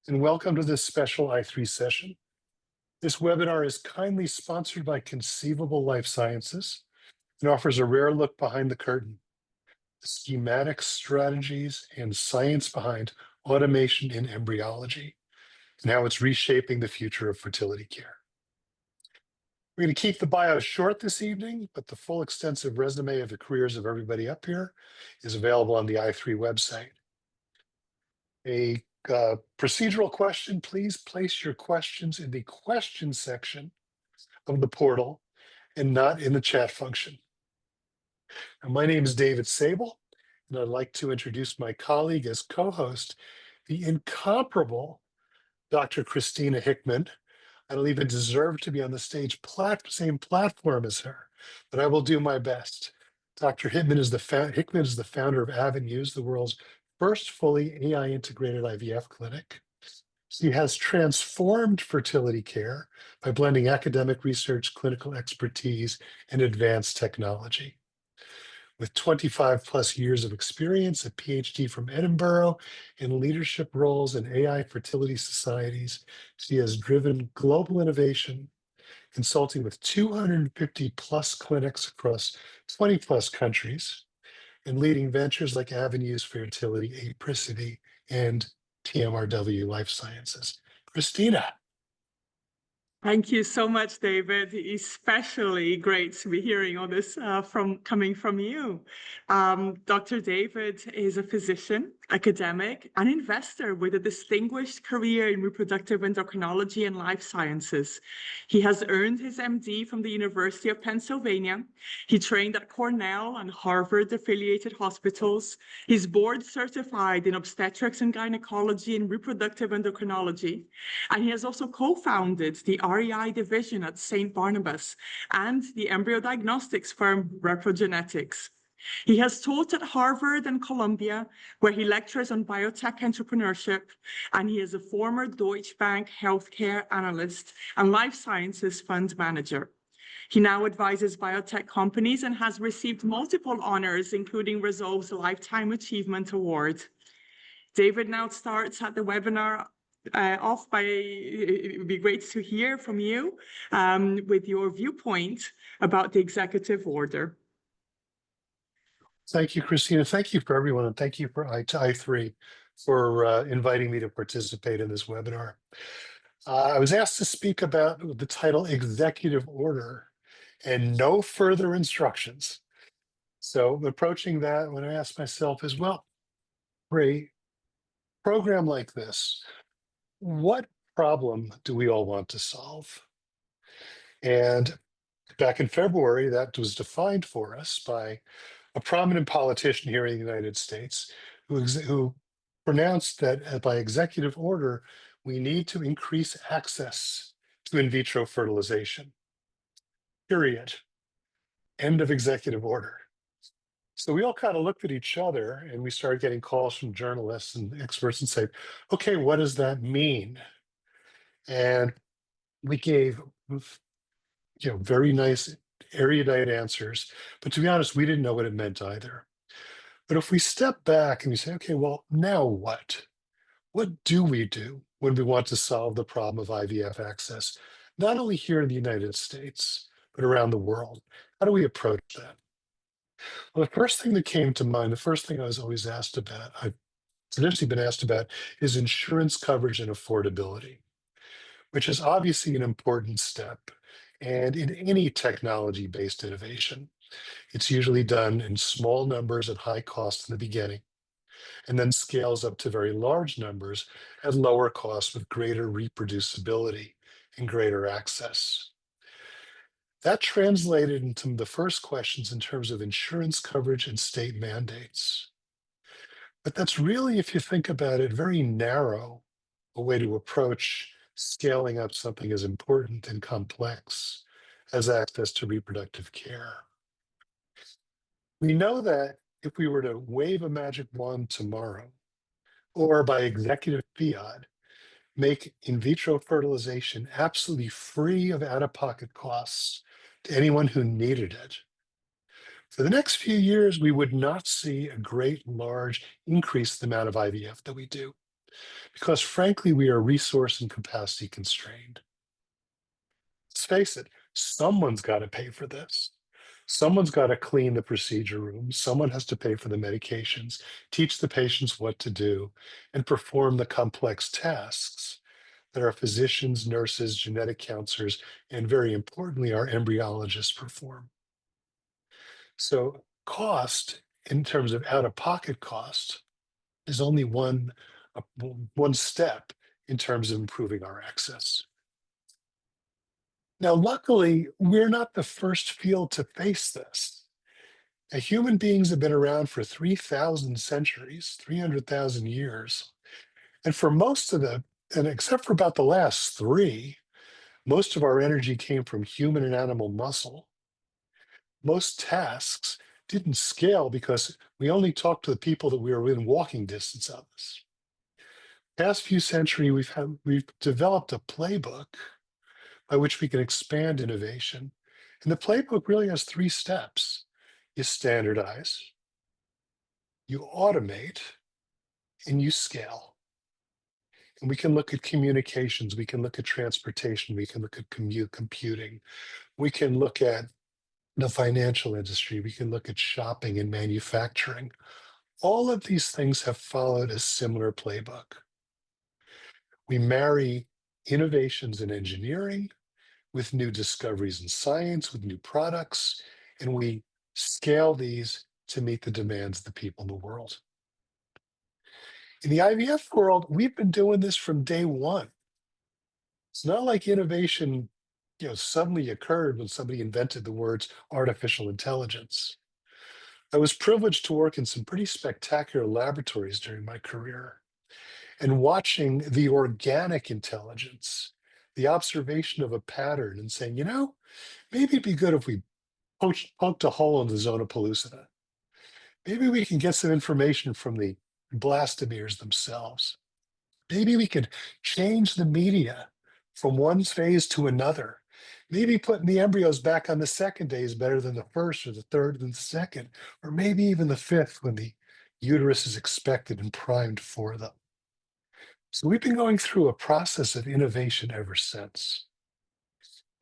and welcome to this special I3 session. This webinar is kindly sponsored by Conceivable Life Sciences and offers a rare look behind the curtain, the schematic strategies and science behind automation in embryology and how it's reshaping the future of fertility care. We're going to keep the bio short this evening, but the full extensive resume of the careers of everybody up here is available on the I3 website. A procedural question, please place your questions in the question section of the portal and not in the chat function. Now, my name is David Sable, and I'd like to introduce my colleague as co-host, the incomparable Dr. Cristina Hickman. I don't even deserve to be on the same platform as her, but I will do my best. Dr. Hickman is the founder of Avenues, the world's first fully AI-integrated IVF clinic. She has transformed fertility care by blending academic research, clinical expertise, and advanced technology. With 25 plus years of experience, a PhD from Edinburgh, and leadership roles in AI fertility societies, she has driven global innovation, consulting with 250 plus clinics across 20 plus countries, and leading ventures like Avenues Fertility, Apricity, and TMRW Life Sciences. Cristina. Thank you so much, David. Especially great to be hearing all this coming from you. Dr. David is a physician, academic, and investor with a distinguished career in reproductive endocrinology and life sciences. He has earned his MD from the University of Pennsylvania. He trained at Cornell and Harvard-affiliated hospitals. He's board certified in obstetrics and gynecology and reproductive endocrinology. And he has also co-founded the REI division at St. Barnabas and the embryo diagnostics firm Reprogenetics. He has taught at Harvard and Columbia, where he lectures on biotech entrepreneurship, and he is a former Deutsche Bank healthcare analyst and life sciences fund manager. He now advises biotech companies and has received multiple honors, including Resolve's Lifetime Achievement Award. David now starts at the webinar off by, it would be great to hear from you with your viewpoint about the executive order. Thank you, Cristina. Thank you for everyone, and thank you for I3 for inviting me to participate in this webinar. I was asked to speak about the title Executive Order and no further instructions. So approaching that, when I asked myself as well, for a program like this, what problem do we all want to solve? And back in February, that was defined for us by a prominent politician here in the United States who pronounced that by executive order, we need to increase access to in vitro fertilization. Period. End of executive order. So we all kind of looked at each other and we started getting calls from journalists and experts and say, okay, what does that mean? And we gave very nice erudite answers, but to be honest, we didn't know what it meant either. But if we step back and we say, okay, well, now what? What do we do when we want to solve the problem of IVF access, not only here in the United States, but around the world? How do we approach that? Well, the first thing that came to mind, the first thing I was always asked about, I've traditionally been asked about, is insurance coverage and affordability, which is obviously an important step. And in any technology-based innovation, it's usually done in small numbers at high cost in the beginning, and then scales up to very large numbers at lower cost with greater reproducibility and greater access. That translated into the first questions in terms of insurance coverage and state mandates. But that's really, if you think about it, very narrow a way to approach scaling up something as important and complex as access to reproductive care. We know that if we were to wave a magic wand tomorrow, or by executive fiat, make in vitro fertilization absolutely free of out-of-pocket costs to anyone who needed it, for the next few years, we would not see a great, large increase in the amount of IVF that we do. because frankly, we are resource and capacity constrained. Let's face it, someone's got to pay for this. Someone's got to clean the procedure room. Someone has to pay for the medications, teach the patients what to do, and perform the complex tasks that our physicians, nurses, genetic counselors, and very importantly, our embryologists perform. So cost in terms of out-of-pocket cost is only one step in terms of improving our access. Now, luckily, we're not the first field to face this. Human beings have been around for 3,000 centuries, 300,000 years. And for most of them, and except for about the last three, most of our energy came from human and animal muscle. Most tasks didn't scale because we only talked to the people that we were within walking distance of us. Past few centuries, we've developed a playbook by which we can expand innovation. And the playbook really has three steps. You standardize, you automate, and you scale. And we can look at communications, we can look at transportation, we can look at computing, we can look at the financial industry, we can look at shopping and manufacturing. All of these things have followed a similar playbook. We marry innovations in engineering with new discoveries in science, with new products, and we scale these to meet the demands of the people in the world. In the IVF world, we've been doing this from day one. It's not like innovation, suddenly occurred when somebody invented the words artificial intelligence. I was privileged to work in some pretty spectacular laboratories during my career, and watching the organic intelligence, the observation of a pattern and saying, maybe it'd be good if we poked a hole in the zone of pellucida. Maybe we can get some information from the blastomeres themselves. Maybe we could change the media from one phase to another. Maybe putting the embryos back on the second day is better than the first or the third than the second, or maybe even the fifth when the uterus is expected and primed for them. So we've been going through a process of innovation ever since.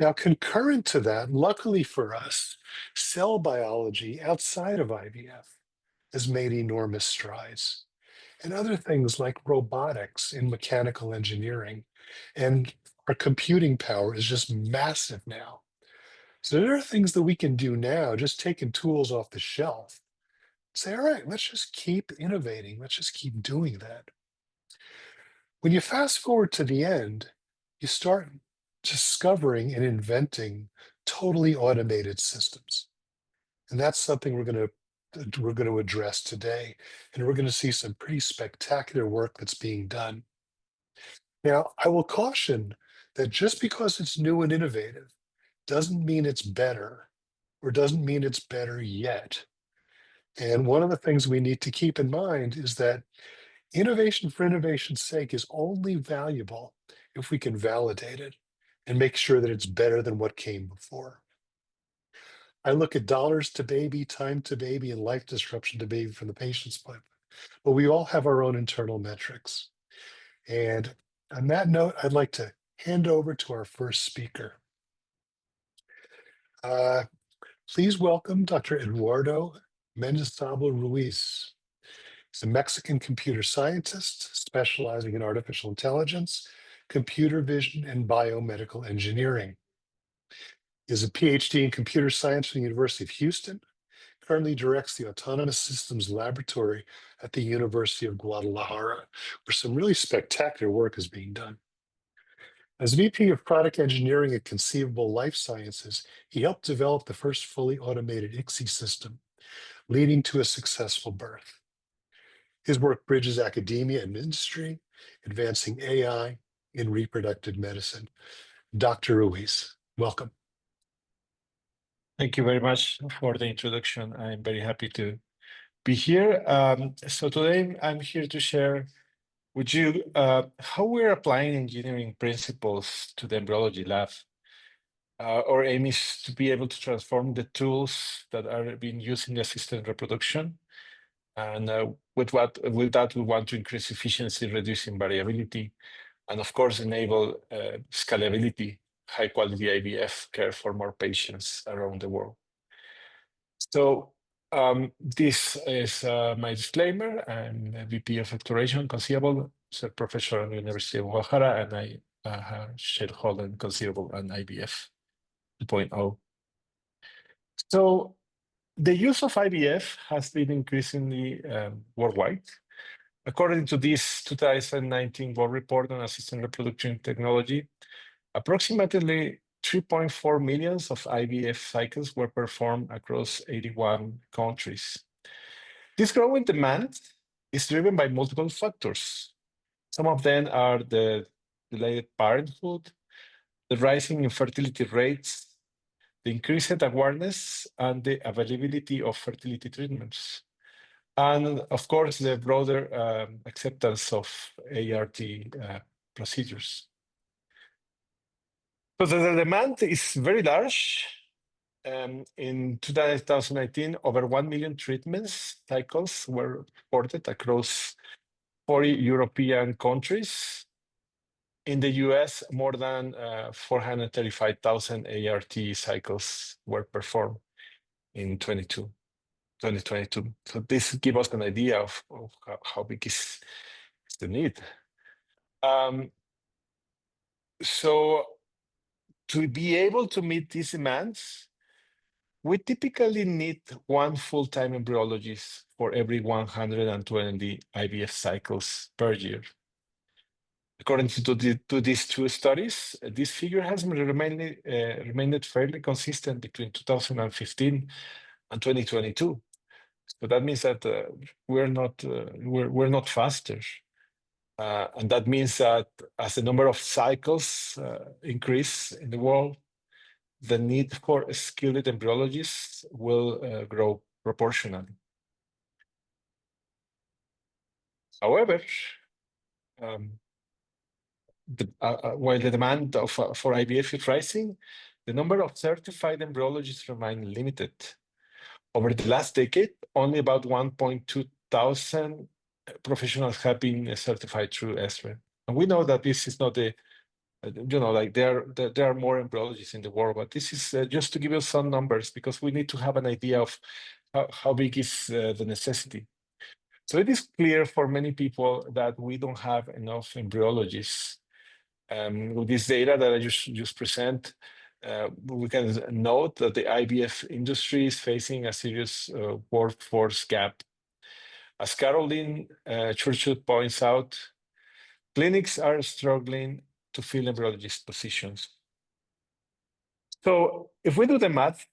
Now, concurrent to that, luckily for us, cell biology outside of IVF has made enormous strides. And other things like robotics and mechanical engineering, and our computing power is just massive now. So there are things that we can do now, just taking tools off the shelf. Say, all right, let's just keep innovating. Let's just keep doing that. When you fast forward to the end, you start discovering and inventing totally automated systems. And that's something we're going to address today. And we're going to see some pretty spectacular work that's being done. Now, I will caution that just because it's new and innovative doesn't mean it's better, or doesn't mean it's better yet. And one of the things we need to keep in mind is that innovation for innovation's sake is only valuable if we can validate it and make sure that it's better than what came before. I look at dollars to baby, time to baby, and life disruption to baby from the patient's point, but we all have our own internal metrics. And on that note, I'd like to hand over to our first speaker. Please welcome Dr. Eduardo Mendizabal Ruiz. He's a Mexican computer scientist specializing in artificial intelligence, computer vision, and biomedical engineering. He has a PhD in computer science from the University of Houston, currently directs the Autonomous Systems Laboratory at the University of Guadalajara, where some really spectacular work is being done. As VP of Product Engineering at Conceivable Life Sciences, he helped develop the first fully automated ICSI system, leading to a successful birth. His work bridges academia and industry, advancing AI in reproductive medicine. Dr. Ruiz, welcome. Thank you very much for the introduction. I'm very happy to be here. So today I'm here to share with you how we're applying engineering principles to the embryology lab. Our aim is to be able to transform the tools that are being used in assisted reproduction And with that, we want to increase efficiency, reducing variability, and of course, enable scalability, high quality IVF care for more patients around the world. So this is my disclaimer. I'm a VP of Exploration, Conceivable, professor at the University of Guadalajara, and I have shareholder in Conceivable and IVF 2.0. So the use of IVF has been increasingly worldwide. According to this 2019 World Report on Assisted Reproduction Technology, approximately 3.4 million of IVF cycles were performed across 81 countries. This growing demand is driven by multiple factors. Some of them are the delayed parenthood, the rising infertility rates, the increased awareness, and the availability of fertility treatments. And of course, the broader acceptance of ART procedures. So the demand is very large. In 2019, over 1 million treatments cycles were reported across 40 European countries. In the US, more than 435,000 ART cycles were performed in 2022. So this gives us an idea of how big is the need. So to be able to meet these demands, we typically need one full-time embryologist for every 120 IVF cycles per year. According to these two studies, this figure has remained fairly consistent between 2015 and 2022. So that means that we're not faster, and that means that as the number of cycles increase in the world, the need for skilled embryologists will grow proportionally. However, while the demand for IVF is rising, the number of certified embryologists remain limited. Over the last decade, only about 1.2 thousand professionals have been certified through ESRE. And we know that this is not there are more embryologists in the world, but this is just to give you some numbers, because we need to have an idea of how big is the necessity. So it is clear for many people that we don't have enough embryologists. With this data that I just present, we can note that the IVF industry is facing a serious workforce gap. As Caroline Churchill points out, clinics are struggling to fill embryologist positions. So if we do the math,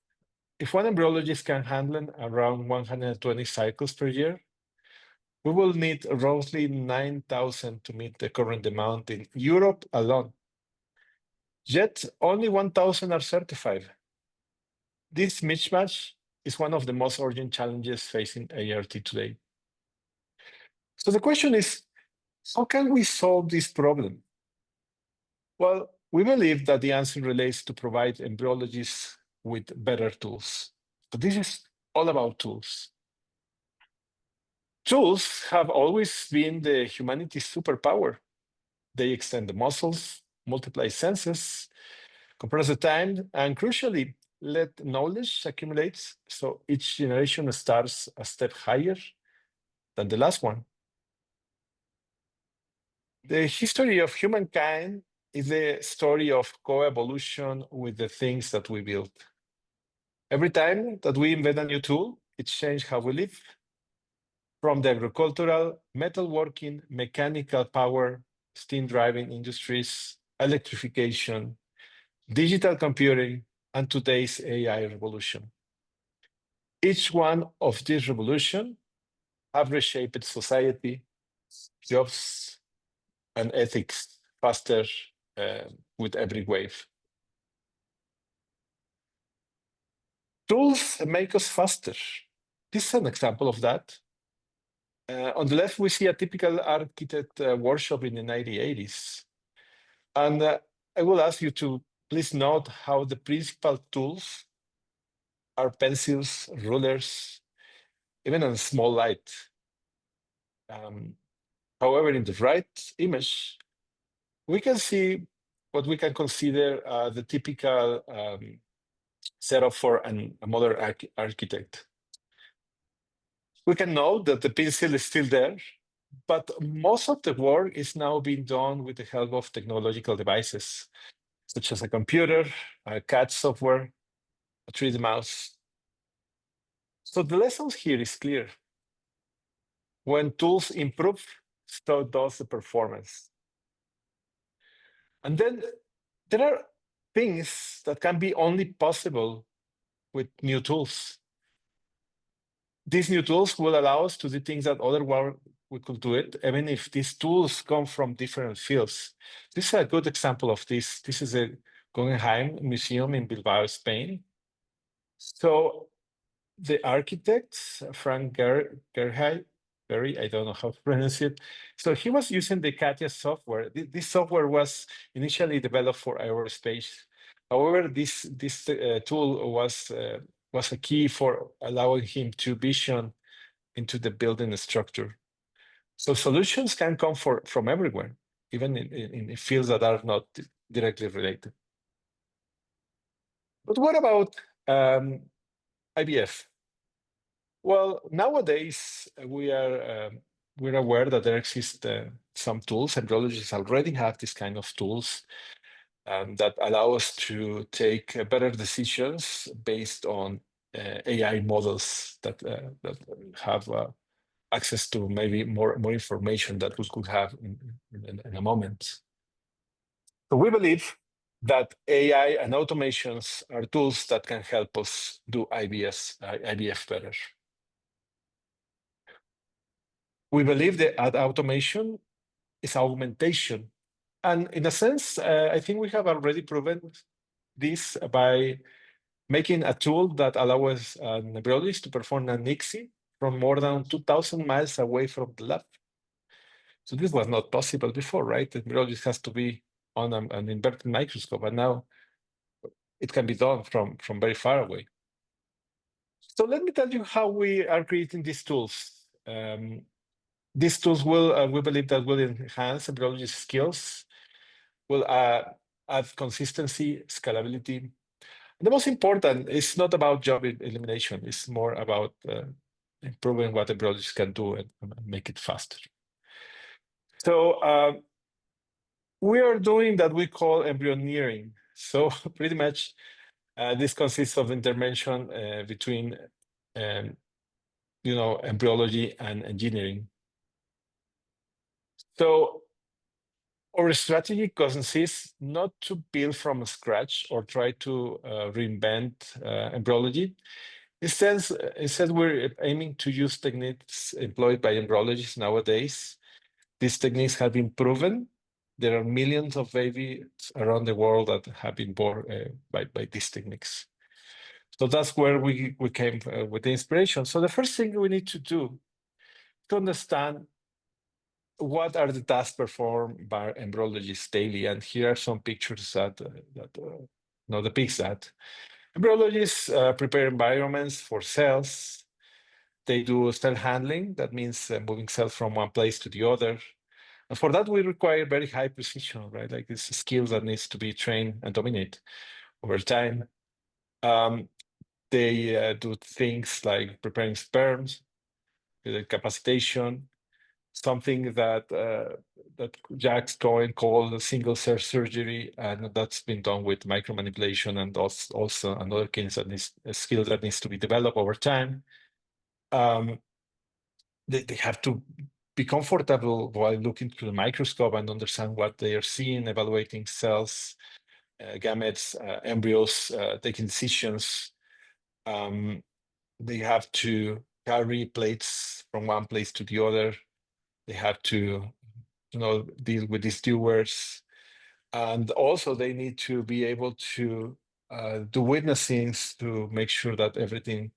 if one embryologist can handle around 120 cycles per year, we will need roughly 9,000 to meet the current demand in Europe alone. Yet only 1,000 are certified. This mismatch is one of the most urgent challenges facing ART today. So the question is, how can we solve this problem? Well, we believe that the answer relates to provide embryologists with better tools. But this is all about tools. Tools have always been the humanity's superpower. They extend the muscles, multiply senses, compress the time, and crucially, let knowledge accumulate so each generation starts a step higher than the last one. The history of humankind is the story of co-evolution with the things that we build. Every time that we invent a new tool, it changes how we live. From the agricultural, metalworking, mechanical power, steam-driving industries, electrification, digital computing, and today's AI revolution. Each one of these revolutions have reshaped society, jobs, and ethics faster with every wave. Tools make us faster. This is an example of that. On the left, we see a typical architect workshop in the 1980s. And I will ask you to please note how the principal tools are pencils, rulers, even a small light. However, in the right image, we can see what we can consider the typical setup for a modern architect. We can note that the pencil is still there, but most of the work is now being done with the help of technological devices, such as a computer, a CAD software, a 3D mouse. So the lesson here is clear. When tools improve, so does the performance. And then there are things that can be only possible with new tools. These new tools will allow us to do things that otherwise we could do it, even if these tools come from different fields. This is a good example of this. This is a Guggenheim Museum in Bilbao, Spain. So the architect, Frank Gerhard, I don't know how to pronounce it. So he was using the CATIA software. This software was initially developed for aerospace. However, this tool was a key for allowing him to vision into the building structure. So solutions can come from everywhere, even in fields that are not directly related. But what about IVF? Well, nowadays we're aware that there exist some tools. Embryologists already have this kind of tools that allow us to take better decisions based on AI models that have access to maybe more information that we could have in a moment. So we believe that AI and automations are tools that can help us do IVF better. We believe that automation is augmentation. And in a sense, I think we have already proven this by making a tool that allows an embryologist to perform an ICSI from more than 2,000 miles away from the lab. So this was not possible before, right? The embryologist has to be on an inverted microscope, and now it can be done from very far away. So let me tell you how we are creating these tools. These tools will, we believe that will enhance embryologist skills, will add consistency, scalability. And the most important is not about job elimination. It's more about improving what embryologists can do and make it faster. So we are doing that we call embryoneering. So pretty much this consists of intervention between embryology and engineering. So our strategy consists not to build from scratch or try to reinvent embryology. Instead, we're aiming to use techniques employed by embryologists nowadays. These techniques have been proven. There are millions of babies around the world that have been born by these techniques. So that's where we came with the inspiration. So the first thing we need to do to understand what are the tasks performed by embryologists daily. And here are some pictures that depicts that. Embryologists prepare environments for cells. They do cell handling. That means moving cells from one place to the other. And for that, we require very high precision, right? Like it's skills that needs to be trained and dominate over time. They do things like preparing sperms, capacitation, something that Jack's Cohen called single cell surgery, and that's been done with micromanipulation, and also another case that needs a skill that needs to be developed over time. They have to be comfortable while looking through the microscope and understand what they are seeing, evaluating cells, gametes, embryos, taking decisions. They have to carry plates from one place to the other. They have to, deal with these stewards, and also they need to be able to do witnessings to make sure that everything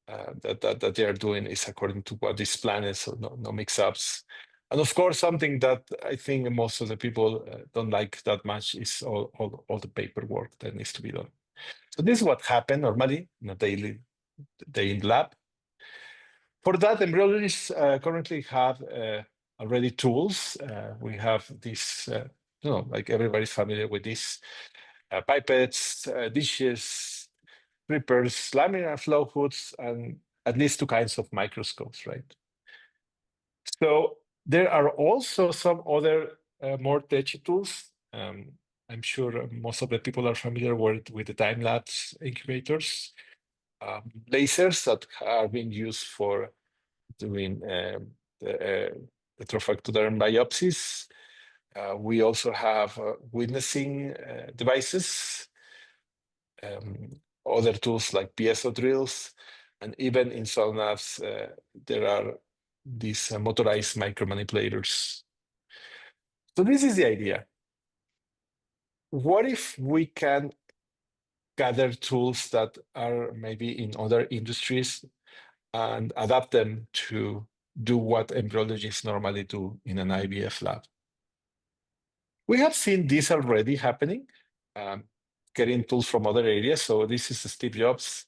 that they are doing is according to what is planned, so no mix-ups. And of course, something that I think most of the people don't like that much is all the paperwork that needs to be done. So this is what happened normally in a daily day in the lab. For that, embryologists currently have already tools. We have this, like everybody's familiar with this, pipettes, dishes, drippers, laminar flow hoods, and at least 2 kinds of microscopes, right? So there are also some other more techy tools. I'm sure most of the people are familiar with the time-lapse incubators, lasers that are being used for doing the retrofractoderm biopsies. We also have witnessing devices, other tools like piezo drills, and even in some labs, there are these motorized micromanipulators. So this is the idea. What if we can gather tools that are maybe in other industries and adapt them to do what embryologists normally do in an IVF lab? We have seen this already happening, getting tools from other areas. So this is Steve Jobs.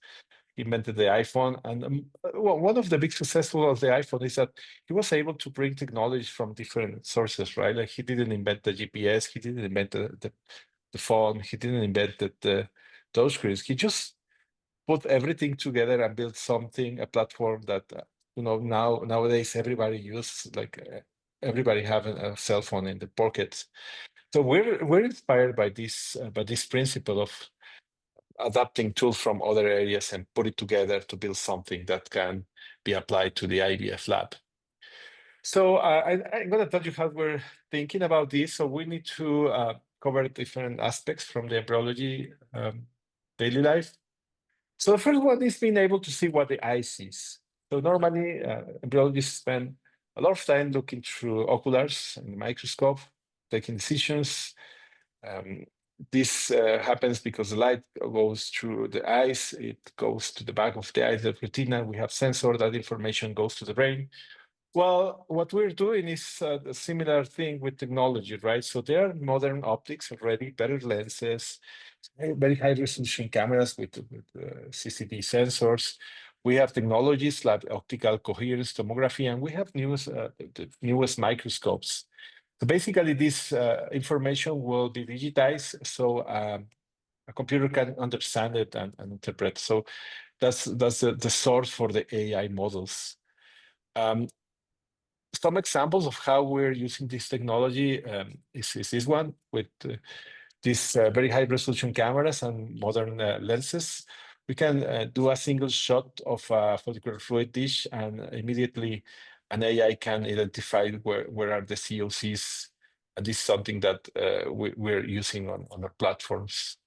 He invented the iPhone. And one of the big successes of the iPhone is that he was able to bring technology from different sources, right? Like he didn't invent the GPS, he didn't invent the phone, he didn't invent the touchscreens. He just put everything together and built something, a platform that nowadays everybody uses. Everybody have a cell phone in the pocket. So we're inspired by this principle of adapting tools from other areas and put it together to build something that can be applied to the IVF lab. So I'm going to tell you how we're thinking about this. So we need to cover different aspects from the embryology daily life. So the first one is being able to see what the eye sees. So normally embryologists spend a lot of time looking through oculars and the microscope, taking decisions. This happens because the light goes through the eyes, it goes to the back of the eye, the retina. We have sensor, that information goes to the brain. Well, what we're doing is a similar thing with technology, right? So there are modern optics already, better lenses, very high resolution cameras with CCD sensors. We have technologies like optical coherence tomography, and we have the newest microscopes. So basically, this information will be digitized, so a computer can understand it and interpret. So that's the source for the AI models. Some examples of how we're using this technology is this one with these very high resolution cameras and modern lenses. We can do a single shot of a follicular fluid dish, and immediately an AI can identify where are the COCs. And this is something that we're using on our platforms.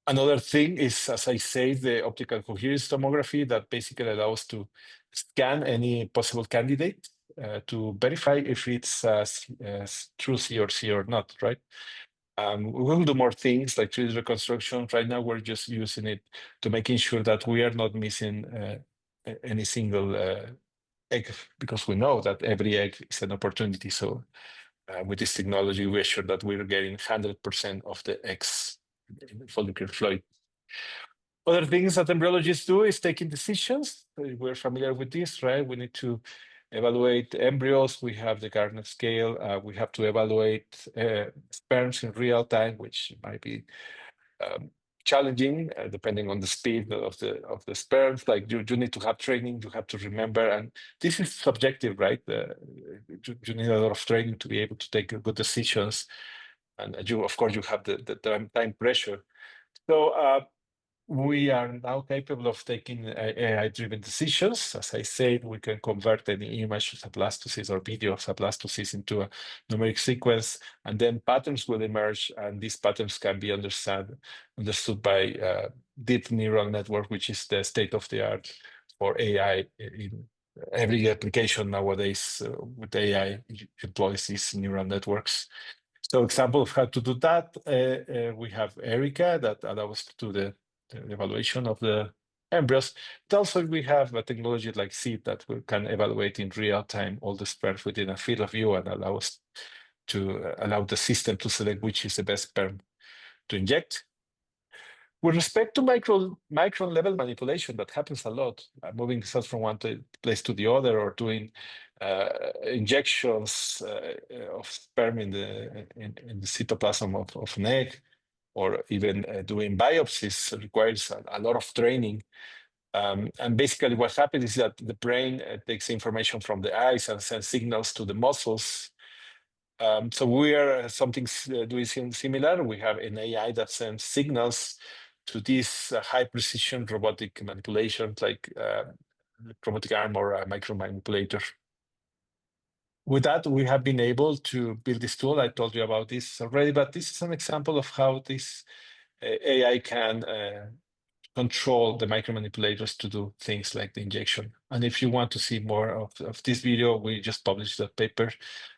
Another thing is, as I say, the optical coherence tomography that basically allows to scan any possible candidate to verify if it's true CRC or not, right? We will do more things like 3D reconstruction. Right now, we're just using it to making sure that we are not missing any single egg, because we know that every egg is an opportunity. So with this technology, we assure that we're getting 100% of the eggs in the follicular fluid. Other things that embryologists do is taking decisions. We're familiar with this, right? We need to evaluate embryos. We have the Gardner scale. We have to evaluate sperms in real time, which might be challenging depending on the speed of the sperms. Like you need to have training, you have to remember, and this is subjective, right? You need a lot of training to be able to take good decisions, and of course you have the time pressure. So we are now capable of taking AI-driven decisions. As I said, we can convert any image of blastocyst or video of blastocyst into a numeric sequence, and then patterns will emerge, and these patterns can be understood by deep neural network, which is the state of the art for AI. In every application nowadays with AI employs these neural networks. So example of how to do that, we have Erica that allows to do the evaluation of the embryos. But also we have a technology like SEED that we can evaluate in real time all the sperms within a field of view and allow the system to select which is the best sperm to inject. With respect to micron level manipulation, that happens a lot, moving cells from one place to the other, or doing injections of sperm in the cytoplasm of an egg, or even doing biopsies requires a lot of training. And basically what happens is that the brain takes information from the eyes and sends signals to the muscles. So we are doing something similar. We have an AI that sends signals to these high precision robotic manipulations like robotic arm or a micro manipulator. With that, we have been able to build this tool. I told you about this already, but this is an example of how this AI can control the micromanipulators to do things like the injection. And if you want to see more of this video, we just published that paper,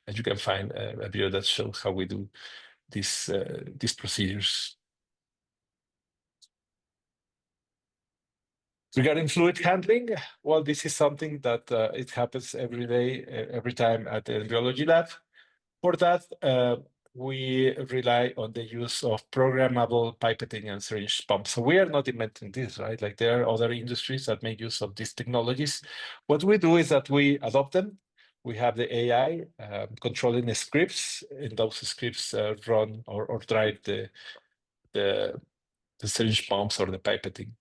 and you can find a video that shows how we do these procedures. Regarding fluid handling, well, this is something that it happens every day, every time at the embryology lab. For that, we rely on the use of programmable pipetting and syringe pumps. So we are not inventing this, right? Like there are other industries that make use of these technologies. What we do is that we adopt them. We have the AI controlling the scripts, and those scripts run or drive the syringe pumps or the pipetting.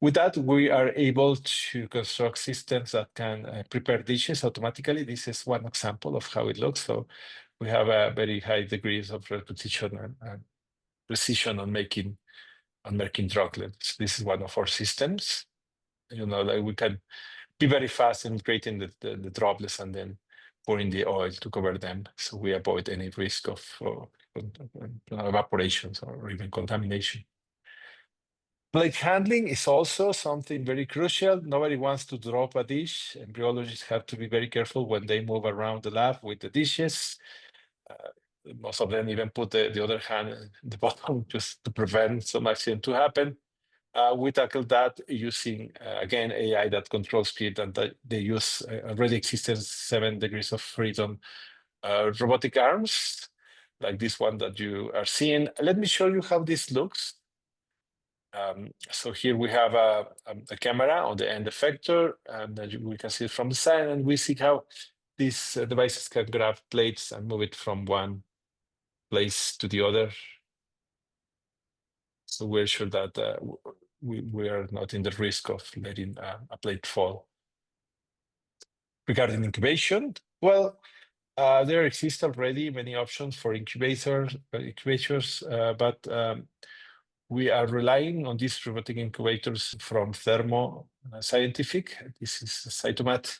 With that, we are able to construct systems that can prepare dishes automatically. This is one example of how it looks. So we have a very high degrees of repetition and precision on making droplets. This is one of our systems. You know, like we can be very fast in creating the droplets and then pouring the oil to cover them, so we avoid any risk of evaporations or even contamination. Plate handling is also something very crucial. Nobody wants to drop a dish. Embryologists have to be very careful when they move around the lab with the dishes. Most of them even put the other hand at the bottom just to prevent some accident to happen. We tackle that using, again, AI that controls speed, and they use already existing 7 degrees of freedom robotic arms, like this one that you are seeing. Let me show you how this looks. So here we have a camera on the end effector, and we can see it from the side, and we see how these devices can grab plates and move it from one place to the other. So we're sure that we are not in the risk of letting a plate fall. Regarding incubation, well, there exist already many options for incubators, but we are relying on these robotic incubators from Thermo Scientific. This is Cytomat.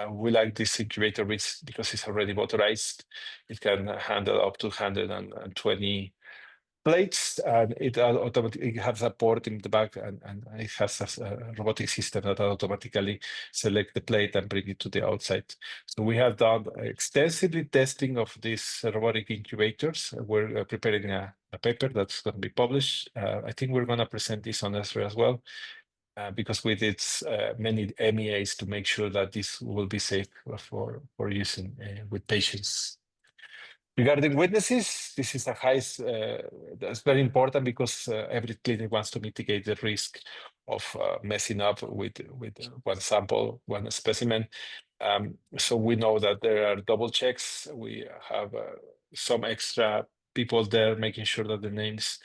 We like this incubator because it's already motorized. It can handle up to 120 plates, and it automatically has a port in the back, and it has a robotic system that automatically select the plate and bring it to the outside. So we have done extensively testing of these robotic incubators. We're preparing a paper that's going to be published. I think we're going to present this on ESRE as well, because we did many MEAs to make sure that this will be safe for using with patients. Regarding witnesses, this is that's very important because every clinic wants to mitigate the risk of messing up with one sample, one specimen. So we know that there are double checks. We have some extra people there making sure that the names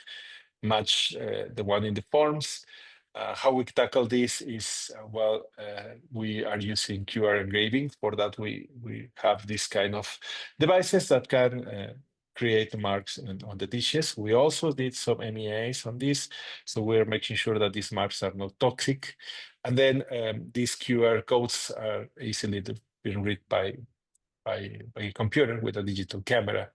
match the one in the forms. How we tackle this is, we are using QR engraving. For that, we have this kind of devices that can create marks on the dishes. We also did some MEAs on this, so we're making sure that these marks are not toxic. And then these QR codes are easily being read by a computer with a digital camera.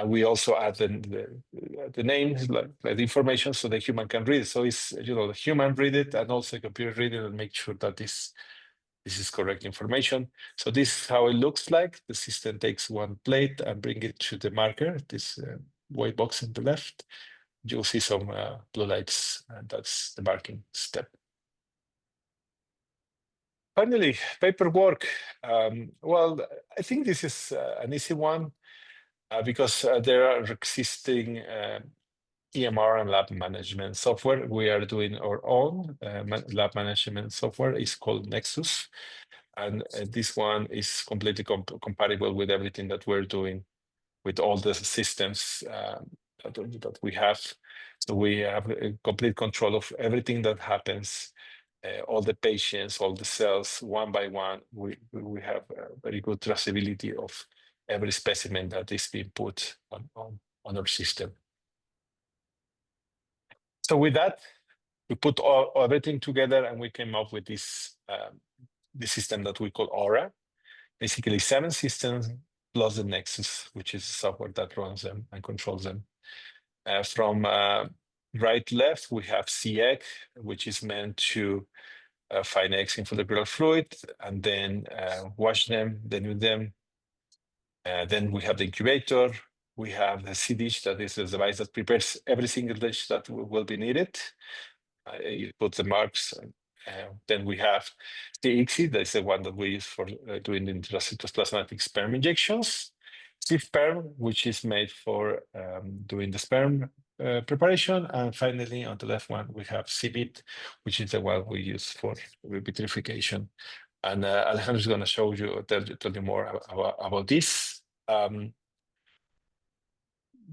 We also add the names, like the information, so the human can read it. So it's, the human read it and also the computer read it and make sure that this is correct information. So this is how it looks like. The system takes one plate and bring it to the marker, this white box in the left. You'll see some blue lights, and that's the marking step. Finally, paperwork. Well, I think this is an easy one. Because there are existing EMR and lab management software. We are doing our own lab management software. It's called Nexus. And this one is completely compatible with everything that we're doing with all the systems that we have. So we have complete control of everything that happens, all the patients, all the cells, one by one. We have very good traceability of every specimen that is being put on our system. So with that, we put everything together and we came up with this system that we call Aura. Basically 7 systems plus the Nexus, which is software that runs them and controls them. From right left, we have CEGG, which is meant to find eggs in follicular fluid and then wash them, denude them. Then we have the incubator. We have the C-dish, that is the device that prepares every single dish that will be needed. It puts the marks. Then we have the ICSI, that is the one that we use for doing the intracytoplasmatic sperm injections. CIFPERM, which is made for doing the sperm preparation. And finally, on the left one, we have CBIT, which is the one we use for vitrification. And Alejandro is going to show you, tell you more about this.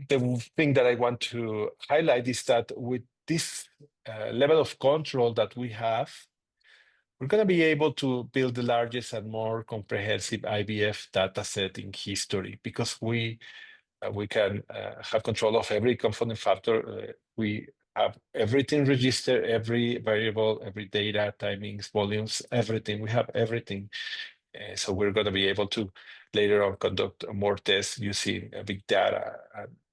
The thing that I want to highlight is that with this level of control that we have, we're going to be able to build the largest and more comprehensive IVF data set in history, because we can have control of every confounding factor. We have everything registered, every variable, every data, timings, volumes, everything. We have everything. So we're going to be able to later on conduct more tests using big data,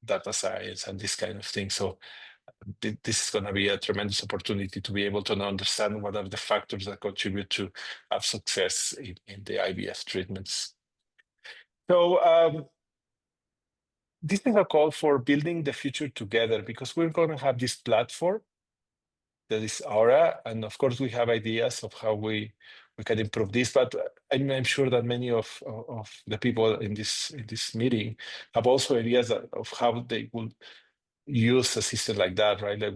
data science, and this kind of thing. So this is going to be a tremendous opportunity to be able to understand what are the factors that contribute to have success in the IVF treatments. So this is a call for building the future together, because we're going to have this platform that is Aura, and of course we have ideas of how we can improve this, but I'm sure that many of the people in this meeting have also ideas of how they will use a system like that, right? Like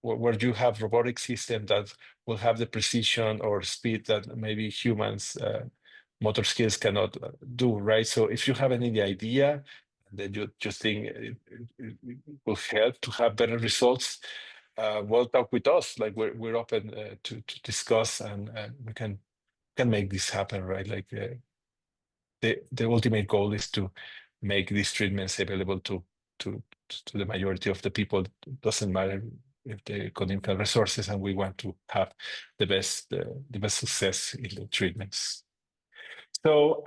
where you have robotic system that will have the precision or speed that maybe humans motor skills cannot do, right? So if you have any idea that you just think it will help to have better results, well, talk with us. Like we're open to discuss, and we can make this happen, right? Like the ultimate goal is to make these treatments available to the majority of the people. It doesn't matter if the economical resources, and we want to have the best success in the treatments. So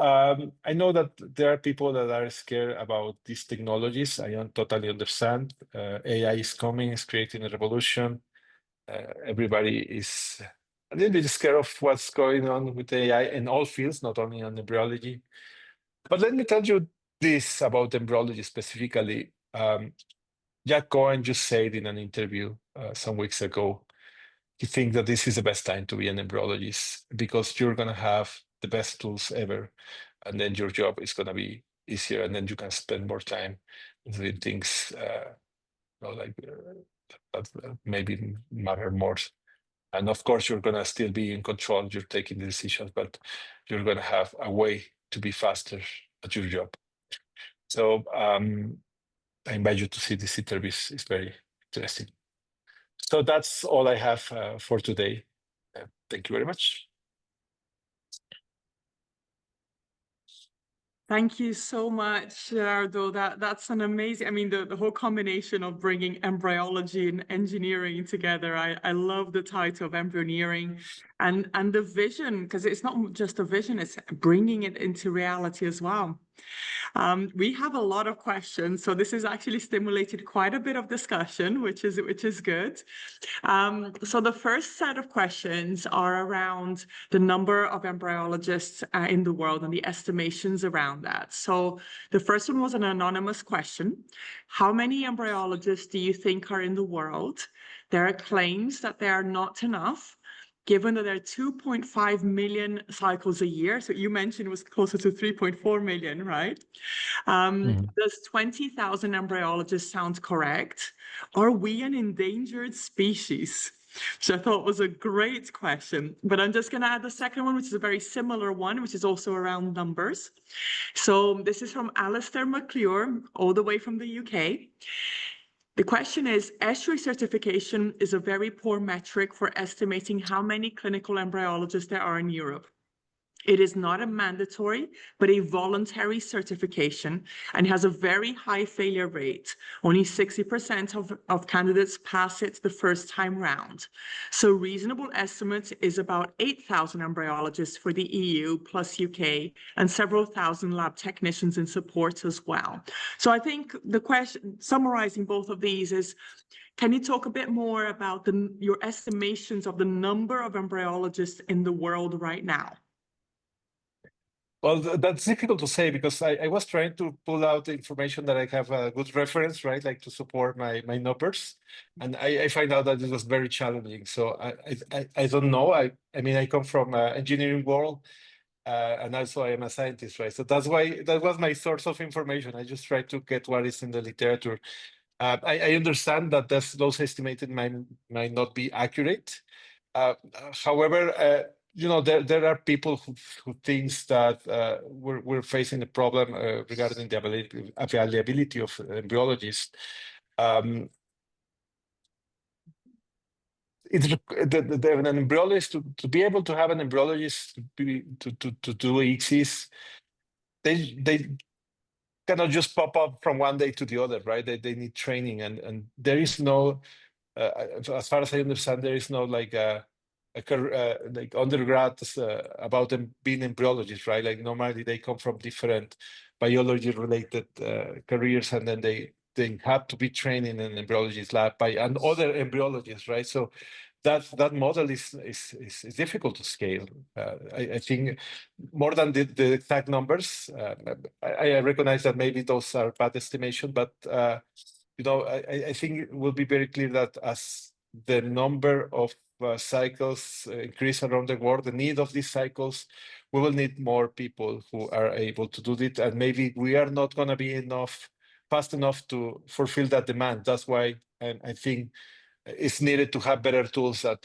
I know that there are people that are scared about these technologies. I totally understand. AI is coming, it's creating a revolution. Everybody is a little bit scared of what's going on with AI in all fields, not only on embryology. But let me tell you this about embryology specifically. Jack Cohen just said in an interview some weeks ago, he thinks that this is the best time to be an embryologist, because you're going to have the best tools ever, and then your job is going to be easier, and then you can spend more time doing things that maybe matter more. And of course, you're going to still be in control. You're taking the decisions, but you're going to have a way to be faster at your job. So I invite you to see this interview. It's very interesting. So that's all I have for today. Thank you very much. Thank you so much, Gerardo. That's an amazing, I mean, the whole combination of bringing embryology and engineering together. I love the title of Embryoneering and the vision, because it's not just a vision, it's bringing it into reality as well. We have a lot of questions, so this has actually stimulated quite a bit of discussion, which is good. So the first set of questions are around the number of embryologists in the world and the estimations around that. So the first one was an anonymous question. How many embryologists do you think are in the world? There are claims that there are not enough. given that there are 2.5 million cycles a year, so you mentioned it was closer to 3.4 million, right? Does 20,000 embryologists sound correct? Are we an endangered species? Which I thought was a great question. But I'm just going to add the second one, which is a very similar one, which is also around numbers. So this is from Alistair McClure, all the way from the UK. The question is, estuary certification is a very poor metric for estimating how many clinical embryologists there are in Europe. It is not a mandatory, but a voluntary certification and has a very high failure rate. Only 60% of candidates pass it the first time round. So reasonable estimate is about 8,000 embryologists for the EU plus UK and several thousand lab technicians in support as well. So I think the question, summarizing both of these, is can you talk a bit more about your estimations of the number of embryologists in the world right now? Well, that's difficult to say because I was trying to pull out the information that I have a good reference, right, like to support my numbers, and I find out that it was very challenging. So I don't know. I mean, I come from engineering world, and also I am a scientist, right? So that's why that was my source of information. I just tried to get what is in the literature. I understand that those estimated might not be accurate. However, you know, there are people who thinks that we're facing a problem regarding the availability of embryologists. An embryologist to be able to have an embryologist to do ICSIs, they cannot just pop up from one day to the other, right? They need training, and there is no, as far as I understand, there is no like like undergrads about them being embryologists, right? Like normally they come from different biology-related careers, and then they have to be trained in an embryologist lab by another embryologist, right? So that model is difficult to scale. I think more than the exact numbers. I recognize that maybe those are bad estimation, but you know, I think it will be very clear that as the number of cycles increase around the world, the need of these cycles, we will need more people who are able to do it, and maybe we are not going to be fast enough to fulfill that demand. That's why I think it's needed to have better tools that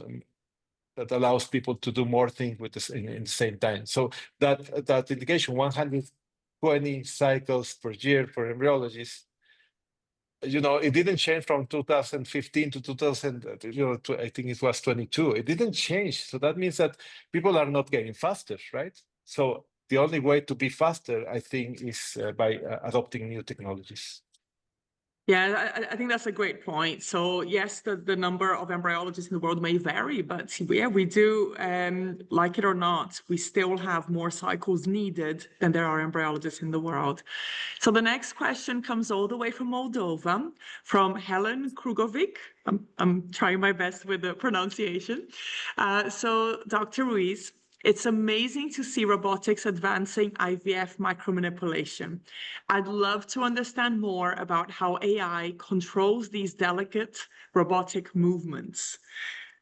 allows people to do more things with this in the same time. So that indication, 120 cycles per year for embryologists, you know, it didn't change from 2015 to 2000, you know, I think it was 22. It didn't change. So that means that people are not getting faster, right? So the only way to be faster, I think, is by adopting new technologies. Yeah, I think that's a great point. So yes, the number of embryologists in the world may vary, but yeah, we do, like it or not, we still have more cycles needed than there are embryologists in the world. So the next question comes all the way from Moldova, from Helen Krugovic. I'm trying my best with the pronunciation. So Dr. Ruiz, it's amazing to see robotics advancing IVF micromanipulation. I'd love to understand more about how AI controls these delicate robotic movements,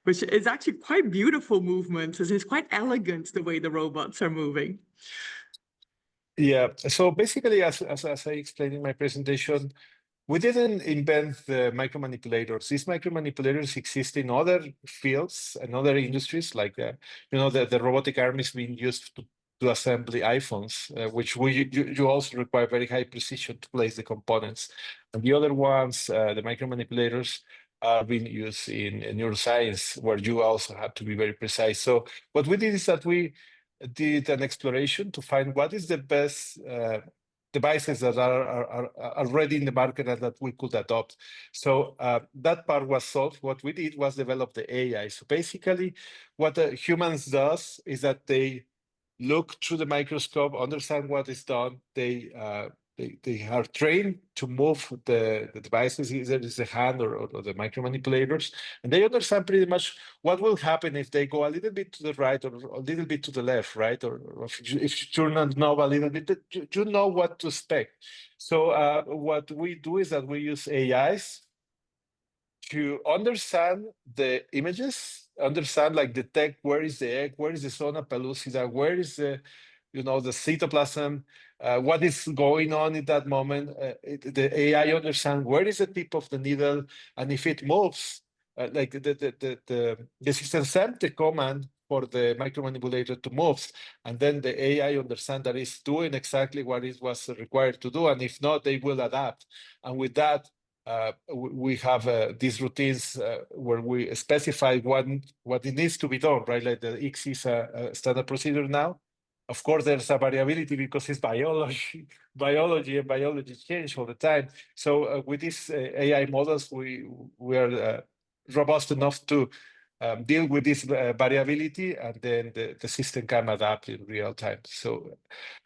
which is actually quite beautiful movements, and it's quite elegant the way the robots are moving. Yeah, so basically, as I explained in my presentation, we didn't invent the micromanipulators. These micromanipulators exist in other fields and other industries, like you know, the robotic arm is being used to assemble iPhones, which you also require very high precision to place the components. And the other ones, the micromanipulators, are being used in neuroscience, where you also have to be very precise. So what we did is that we did an exploration to find what is the best devices that are already in the market and that we could adopt. So that part was solved. What we did was develop the AI. So basically, what humans does is that they look through the microscope, understand what is done. They are trained to move the devices, either it's the hand or the micromanipulators, and they understand pretty much what will happen if they go a little bit to the right or a little bit to the left, right? Or if you turn the knob a little bit, you know what to expect. So what we do is that we use AIs to understand the images understand, like detect where is the egg, where is the zona pellucida, where is the, the cytoplasm, what is going on in that moment. The AI understand where is the tip of the needle, and if it moves, like the system send the command for the micromanipulator to move, and then the AI understand that it's doing exactly what it was required to do, and if not, they will adapt. And with that, we have these routines where we specify what it needs to be done, right? Like the X is a standard procedure now. Of course, there's a variability because it's biology, and biology change all the time. So with these AI models, we are robust enough to deal with this variability, and then the system can adapt in real time. So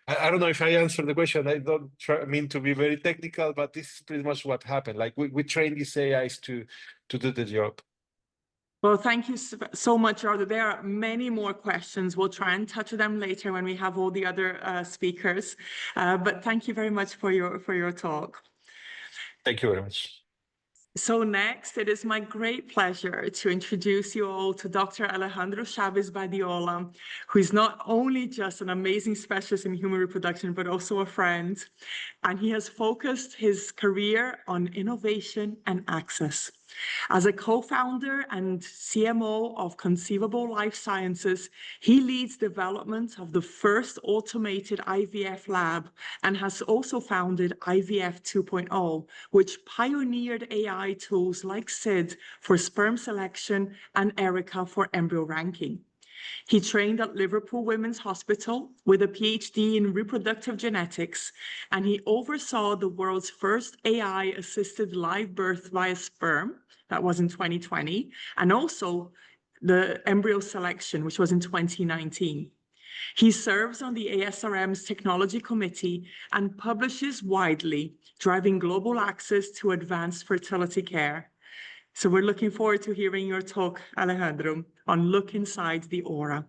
I don't know if I answered the question. I don't mean to be very technical, but this is pretty much what happened. Like we train these AIs to do the job. Well, thank you so much, Gerardo. There are many more questions. We'll try and touch them later when we have all the other speakers. But thank you very much for your talk. Thank you very much. So next, it is my great pleasure to introduce you all to Dr. Alejandro Chavez Badiola, who is not only just an amazing specialist in human reproduction, but also a friend. And he has focused his career on innovation and access. As a co-founder and CMO of Conceivable Life Sciences, he leads development of the first automated IVF lab and has also founded IVF 2.0, which pioneered AI tools like SID for sperm selection and Erica for embryo ranking. He trained at Liverpool Women's Hospital with a PhD in reproductive genetics, and he oversaw the world's first AI-assisted live birth via sperm, that was in 2020, and also the embryo selection, which was in 2019. He serves on the ASRM's Technology Committee and publishes widely, driving global access to advanced fertility care. So we're looking forward to hearing your talk, Alejandro, on Look Inside the Aura.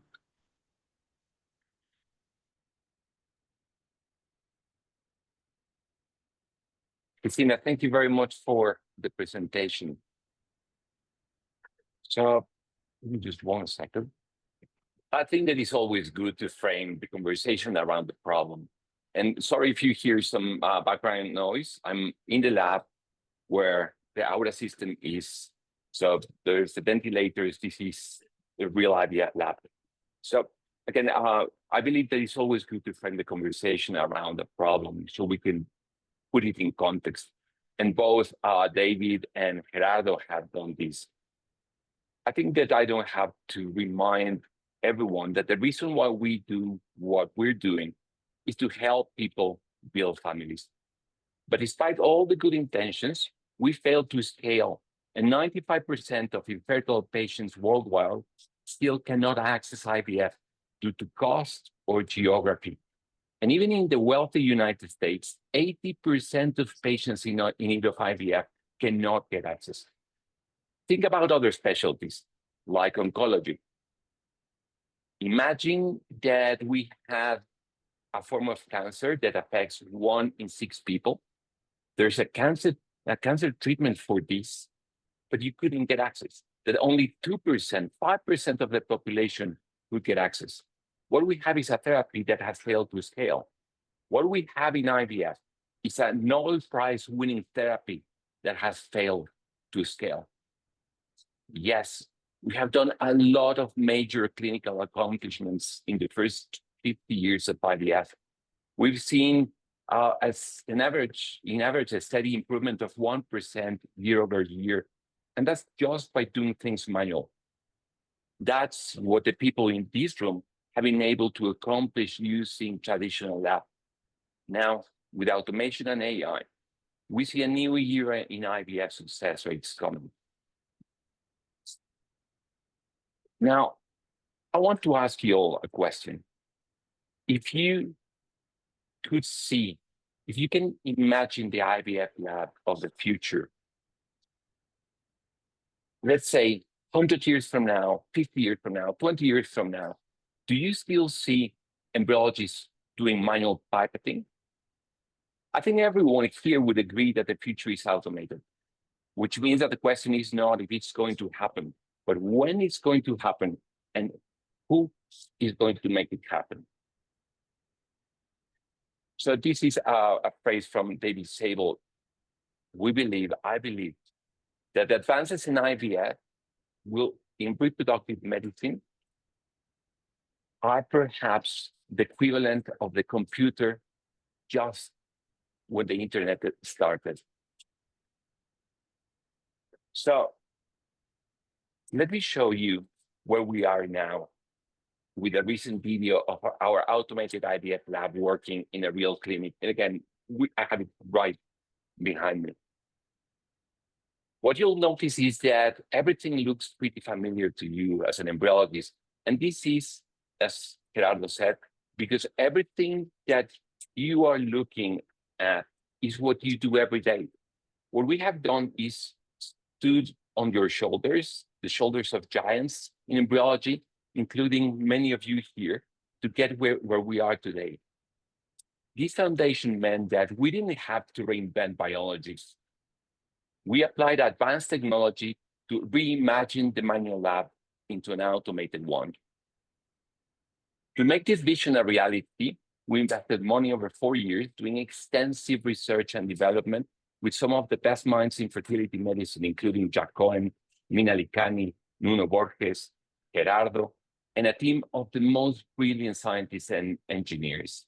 Cristina, thank you very much for the presentation. So, give me just 1 second. I think that it's always good to frame the conversation around the problem. And sorry if you hear some background noise. I'm in the lab where the Aura system is. So there's the ventilators. This is the real IVF lab. So again, I believe that it's always good to frame the conversation around the problem so we can put it in context. And both David and Gerardo have done this. I think that I don't have to remind everyone that the reason why we do what we're doing is to help people build families. But despite all the good intentions, we fail to scale, and 95% of infertile patients worldwide still cannot access IVF due to cost or geography. And even in the wealthy United States, 80% of patients in need of IVF cannot get access. Think about other specialties like oncology. Imagine that we have a form of cancer that affects 1 in 6 people. There's a cancer treatment for this, but you couldn't get access. That only 2%, 5% of the population would get access. What we have is a therapy that has failed to scale. What we have in IVF is a Nobel Prize winning therapy that has failed to scale. Yes, we have done a lot of major clinical accomplishments in the first 50 years of IVF. We've seen as an average, a steady improvement of 1% year over year. And that's just by doing things manual. That's what the people in this room have been able to accomplish using traditional lab. Now, with automation and AI, we see a new era in IVF success rates coming. Now, I want to ask you all a question. If you could see, if you can imagine the IVF lab of the future, let's say 100 years from now, 50 years from now, 20 years from now, do you still see embryologists doing manual pipetting? I think everyone here would agree that the future is automated, which means that the question is not if it's going to happen, but when it's going to happen and who is going to make it happen. So this is a phrase from David Sable. I believe, that the advances in IVF will, in reproductive medicine, are perhaps the equivalent of the computer just when the internet started. So let me show you where we are now with a recent video of our automated IVF lab working in a real clinic. And again, I have it right behind me. What you'll notice is that everything looks pretty familiar to you as an embryologist. And this is, as Gerardo said, because everything that you are looking at is what you do every day. What we have done is stood on your shoulders, the shoulders of giants in embryology, including many of you here, to get where we are today. This foundation meant that we didn't have to reinvent biology. We applied advanced technology to reimagine the manual lab into an automated one. To make this vision a reality, we invested money over 4 years doing extensive research and development with some of the best minds in fertility medicine, including Jack Cohen, Mina Licani, Nuno Borges, Gerardo, and a team of the most brilliant scientists and engineers.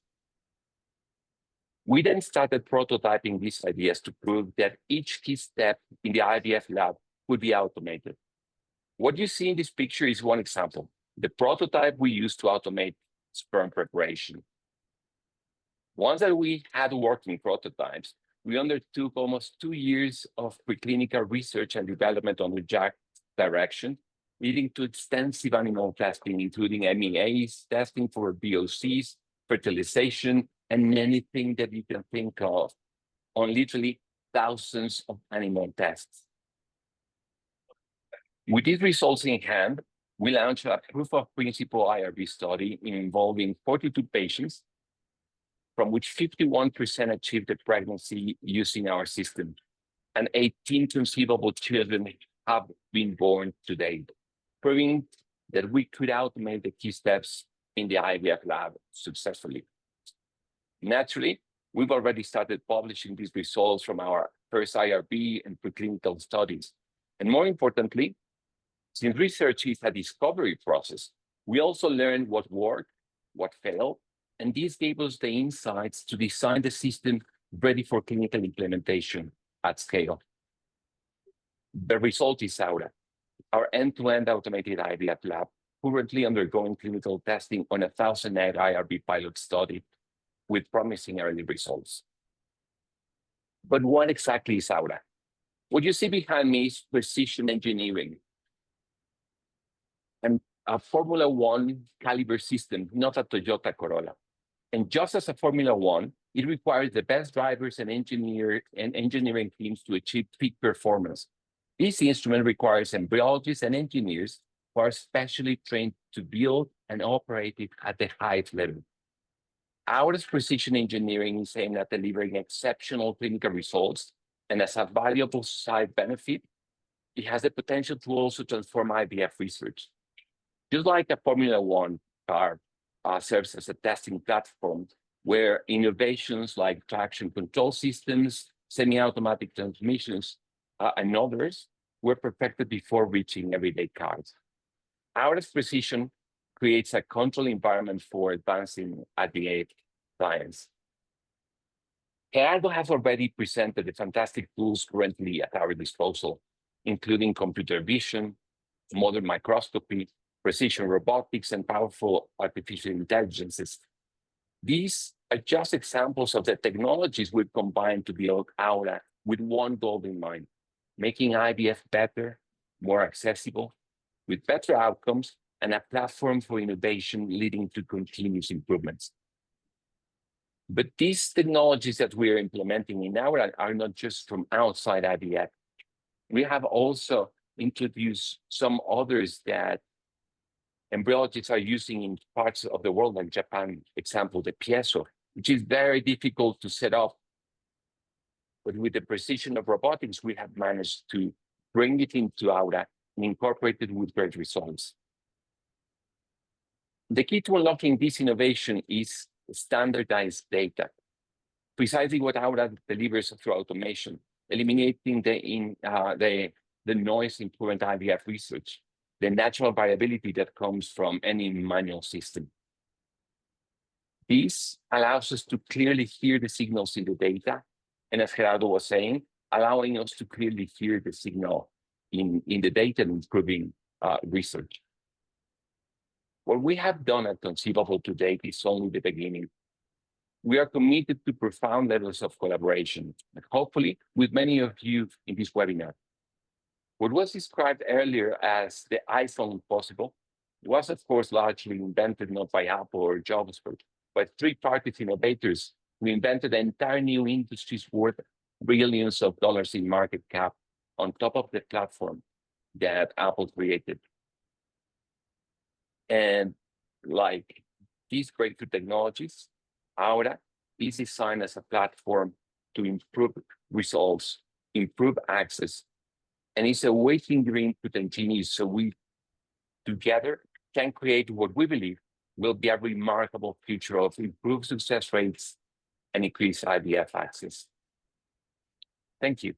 We then started prototyping these ideas to prove that each key step in the IVF lab would be automated. What you see in this picture is one example, the prototype we used to automate sperm preparation. Once that we had working prototypes, we undertook almost 2 years of preclinical research and development under Jack's direction, leading to extensive animal testing, including MEAs, testing for VOCs, fertilization, and anything that you can think of on literally thousands of animal tests. With these results in hand, we launched a proof of principle IRB study involving 42 patients, from which 51% achieved a pregnancy using our system, and 18 conceivable children have been born to date, proving that we could automate the key steps in the IVF lab successfully. Naturally, we've already started publishing these results from our first IRB and preclinical studies. And more importantly, since research is a discovery process, we also learned what worked, what failed, and this gave us the insights to design the system ready for clinical implementation at scale. The result is Aura, our end-to-end automated IVF lab, currently undergoing clinical testing on a 1,000-egg IRB pilot study with promising early results. But what exactly is Aura? What you see behind me is precision engineering, and a Formula One caliber system, not a Toyota Corolla. And just as a Formula One, it requires the best drivers and engineering teams to achieve peak performance. This instrument requires embryologists and engineers who are specially trained to build and operate it at the highest level. Aura's precision engineering is aimed at delivering exceptional clinical results, and as a valuable side benefit, it has the potential to also transform IVF research. Just like a Formula One car serves as a testing platform where innovations like traction control systems, semi-automatic transmissions, and others were perfected before reaching everyday cars. Aura's precision creates a controlled environment for advancing IVF science. Gerardo has already presented the fantastic tools currently at our disposal, including computer vision, modern microscopy, precision robotics, and powerful artificial intelligences. These are just examples of the technologies we've combined to build Aura with one goal in mind, making IVF better, more accessible, with better outcomes, and a platform for innovation leading to continuous improvements. But these technologies that we are implementing in Aura are not just from outside IVF. We have also introduced some others that embryologists are using in parts of the world, like Japan, example, the piezo, which is very difficult to set up. But with the precision of robotics, we have managed to bring it into Aura and incorporated with great results. The key to unlocking this innovation is standardized data, precisely what Aura delivers through automation, eliminating the noise in current IVF research, the natural variability that comes from any manual system. This allows us to clearly hear the signals in the data, and as Gerardo was saying, allowing us to clearly hear the signal in the data and improving research. What we have done at Conceivable to date is only the beginning. We are committed to profound levels of collaboration, and hopefully with many of you in this webinar. What was described earlier as the iPhone possible was, of course, largely invented not by Apple or JavaScript, but three-party innovators who invented entire new industries worth billions of dollars in market cap on top of the platform that Apple created. And like these breakthrough technologies, Aura is designed as a platform to improve results, improve access, and it's a waiting dream to continue so we together can create what we believe will be a remarkable future of improved success rates and increased IVF access. Thank you.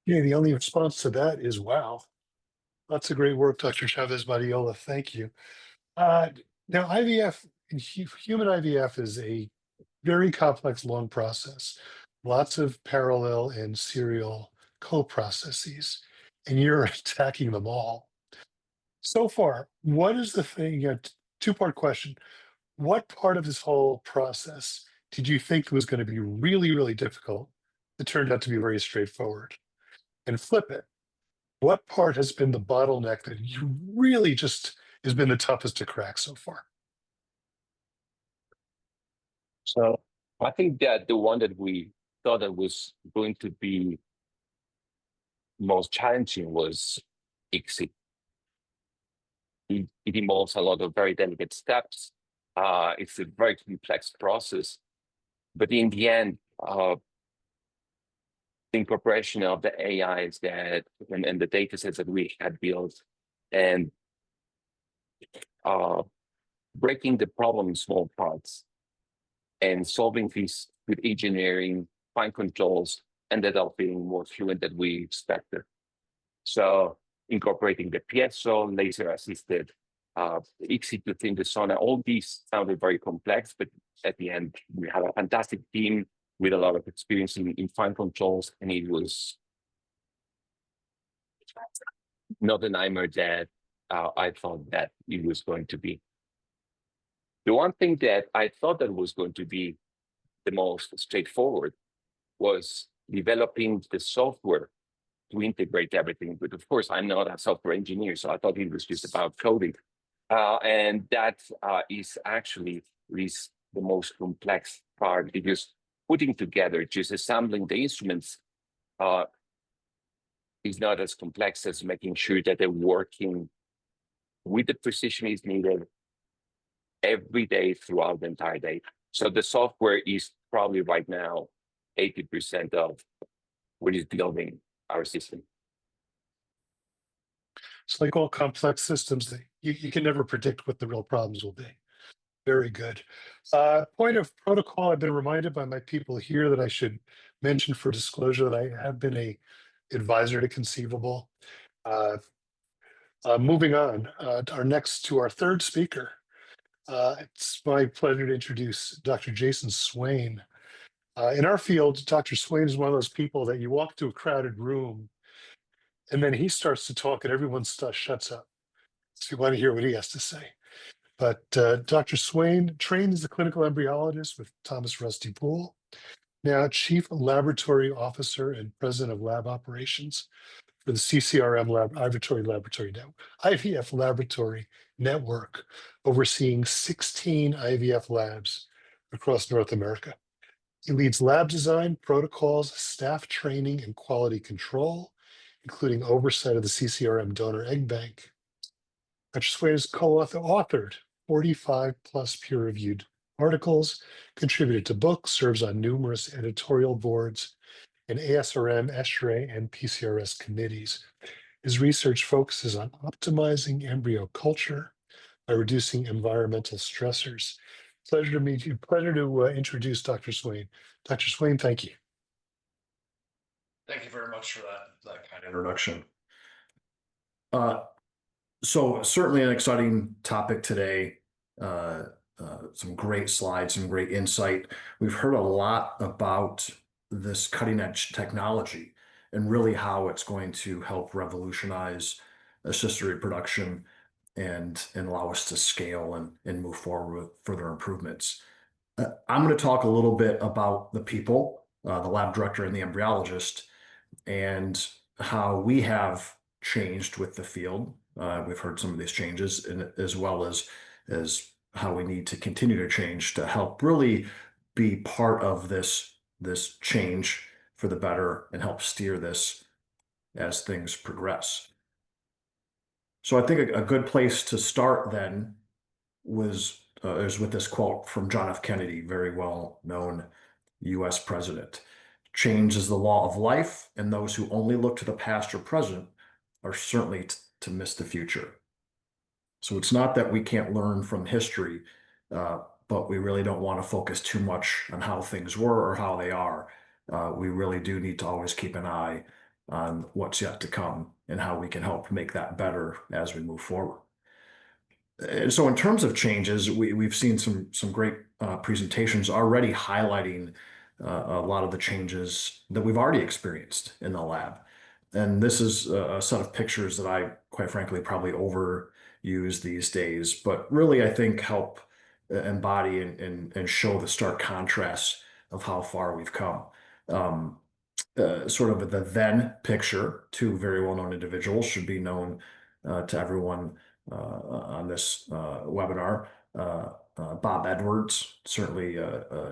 Yeah, the only response to that is wow. Lots of great work, Dr. Chavez Badiola. Thank you. Now, IVF, human IVF is a very complex, long process. Lots of parallel and serial co-processes, and you're attacking them all. So far, what is the thing, two-part question. What part of this whole process did you think was going to be really, really difficult? It turned out to be very straightforward. And flip it. What part has been the bottleneck that you really just has been the toughest to crack so far? So I think that the one that we thought that was going to be most challenging was ICSI. It involves a lot of very delicate steps. It's a very complex process, but in the end, the incorporation of the AIs that and the data sets that we had built and breaking the problem in small parts and solving this with engineering, fine controls, ended up being more fluent than we expected. So incorporating the piezo, laser-assisted ICSI to thin the sauna, all these sounded very complex, but at the end, we had a fantastic team with a lot of experience in fine controls, and it was not the nightmare that I thought that it was going to be. The one thing that I thought that was going to be the most straightforward was developing the software to integrate everything. But of course, I'm not a software engineer, so I thought it was just about coding. And that is actually the most complex part, because putting together, just assembling the instruments is not as complex as making sure that they're working with the precision is needed every day throughout the entire day. So the software is probably right now 80% of what is building our system. It's like all complex systems, you can never predict what the real problems will be. Very good. Point of protocol, I've been reminded by my people here that I should mention for disclosure that I have been a advisor to Conceivable. Moving on, our third speaker. It's my pleasure to introduce Dr. Jason Swain. In our field, Dr. Swain is one of those people that you walk to a crowded room and then he starts to talk and everyone shuts up. So you want to hear what he has to say. But Dr. Swain trained as a clinical embryologist with Thomas Rusty Poole, now Chief Laboratory Officer and President of Lab Operations for the CCRM IVF Laboratory Network, overseeing 16 IVF labs across North America. He leads lab design, protocols, staff training, and quality control, including oversight of the CCRM donor egg bank. Dr. Swain has co-authored 45 plus peer-reviewed articles, contributed to books, serves on numerous editorial boards and ASRM, ESHRE, and PCRS committees. His research focuses on optimizing embryo culture by reducing environmental stressors. Pleasure to meet you. Pleasure to introduce Dr. Swain. Dr. Swain, thank you. Thank you very much for that kind introduction. So certainly an exciting topic today. Some great slides, some great insight. We've heard a lot about this cutting edge technology and really how it's going to help revolutionize assisted reproduction and allow us to scale and move forward with further improvements. I'm going to talk a little bit about the people, the lab director and the embryologist, and how we have changed with the field. We've heard some of these changes, and as well as how we need to continue to change to help really be part of this change for the better and help steer this as things progress. So I think a good place to start then is with this quote from John F. Kennedy, very well known U.S. president. Change is the law of life, and those who only look to the past or present are certainly to miss the future. So it's not that we can't learn from history, but we really don't want to focus too much on how things were or how they are. We really do need to always keep an eye on what's yet to come and how we can help make that better as we move forward. And so in terms of changes, we've seen some great presentations already highlighting a lot of the changes that we've already experienced in the lab. And this is a set of pictures that I, quite frankly, probably overuse these days, but really I think help embody and show the stark contrast of how far we've come. Sort of the then picture, two very well-known individuals should be known to everyone on this webinar. Bob Edwards, certainly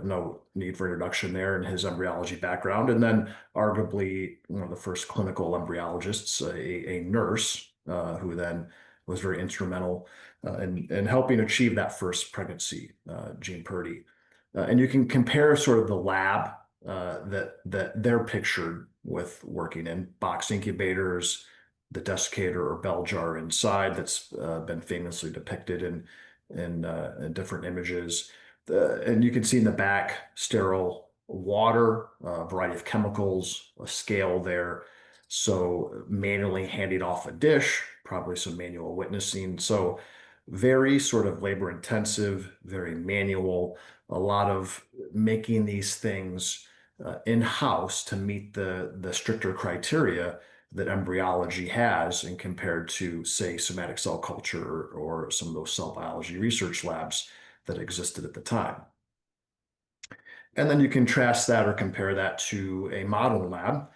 no need for introduction there, and his embryology background, and then arguably one of the first clinical embryologists, a nurse who then was very instrumental in helping achieve that first pregnancy, Jean Purdy. And you can compare sort of the lab that they're pictured with working in box incubators, the desiccator or bell jar inside that's been famously depicted in different images. And you can see in the back sterile water, a variety of chemicals, a scale there. So manually handing off a dish, probably some manual witnessing. So very sort of labor intensive, very manual, a lot of making these things in-house to meet the stricter criteria that embryology has and compared to, say, somatic cell culture or some of those cell biology research labs that existed at the time. And then you contrast that or compare that to a modern lab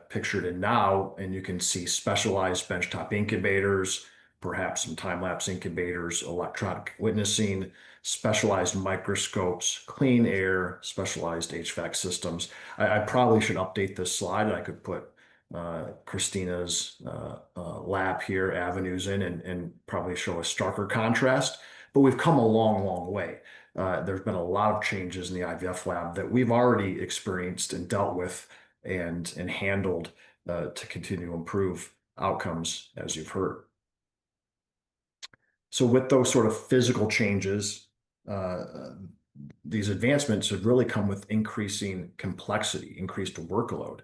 pictured in now, and you can see specialized benchtop incubators, perhaps some time-lapse incubators, electronic witnessing, specialized microscopes, clean air, specialized HVAC systems. I probably should update this slide. I could put Cristina's lab here, avenues in, and probably show a starker contrast, but we've come a long, long way. There's been a lot of changes in the IVF lab that we've already experienced and dealt with and handled to continue to improve outcomes, as you've heard. So with those sort of physical changes, these advancements have really come with increasing complexity, increased workload.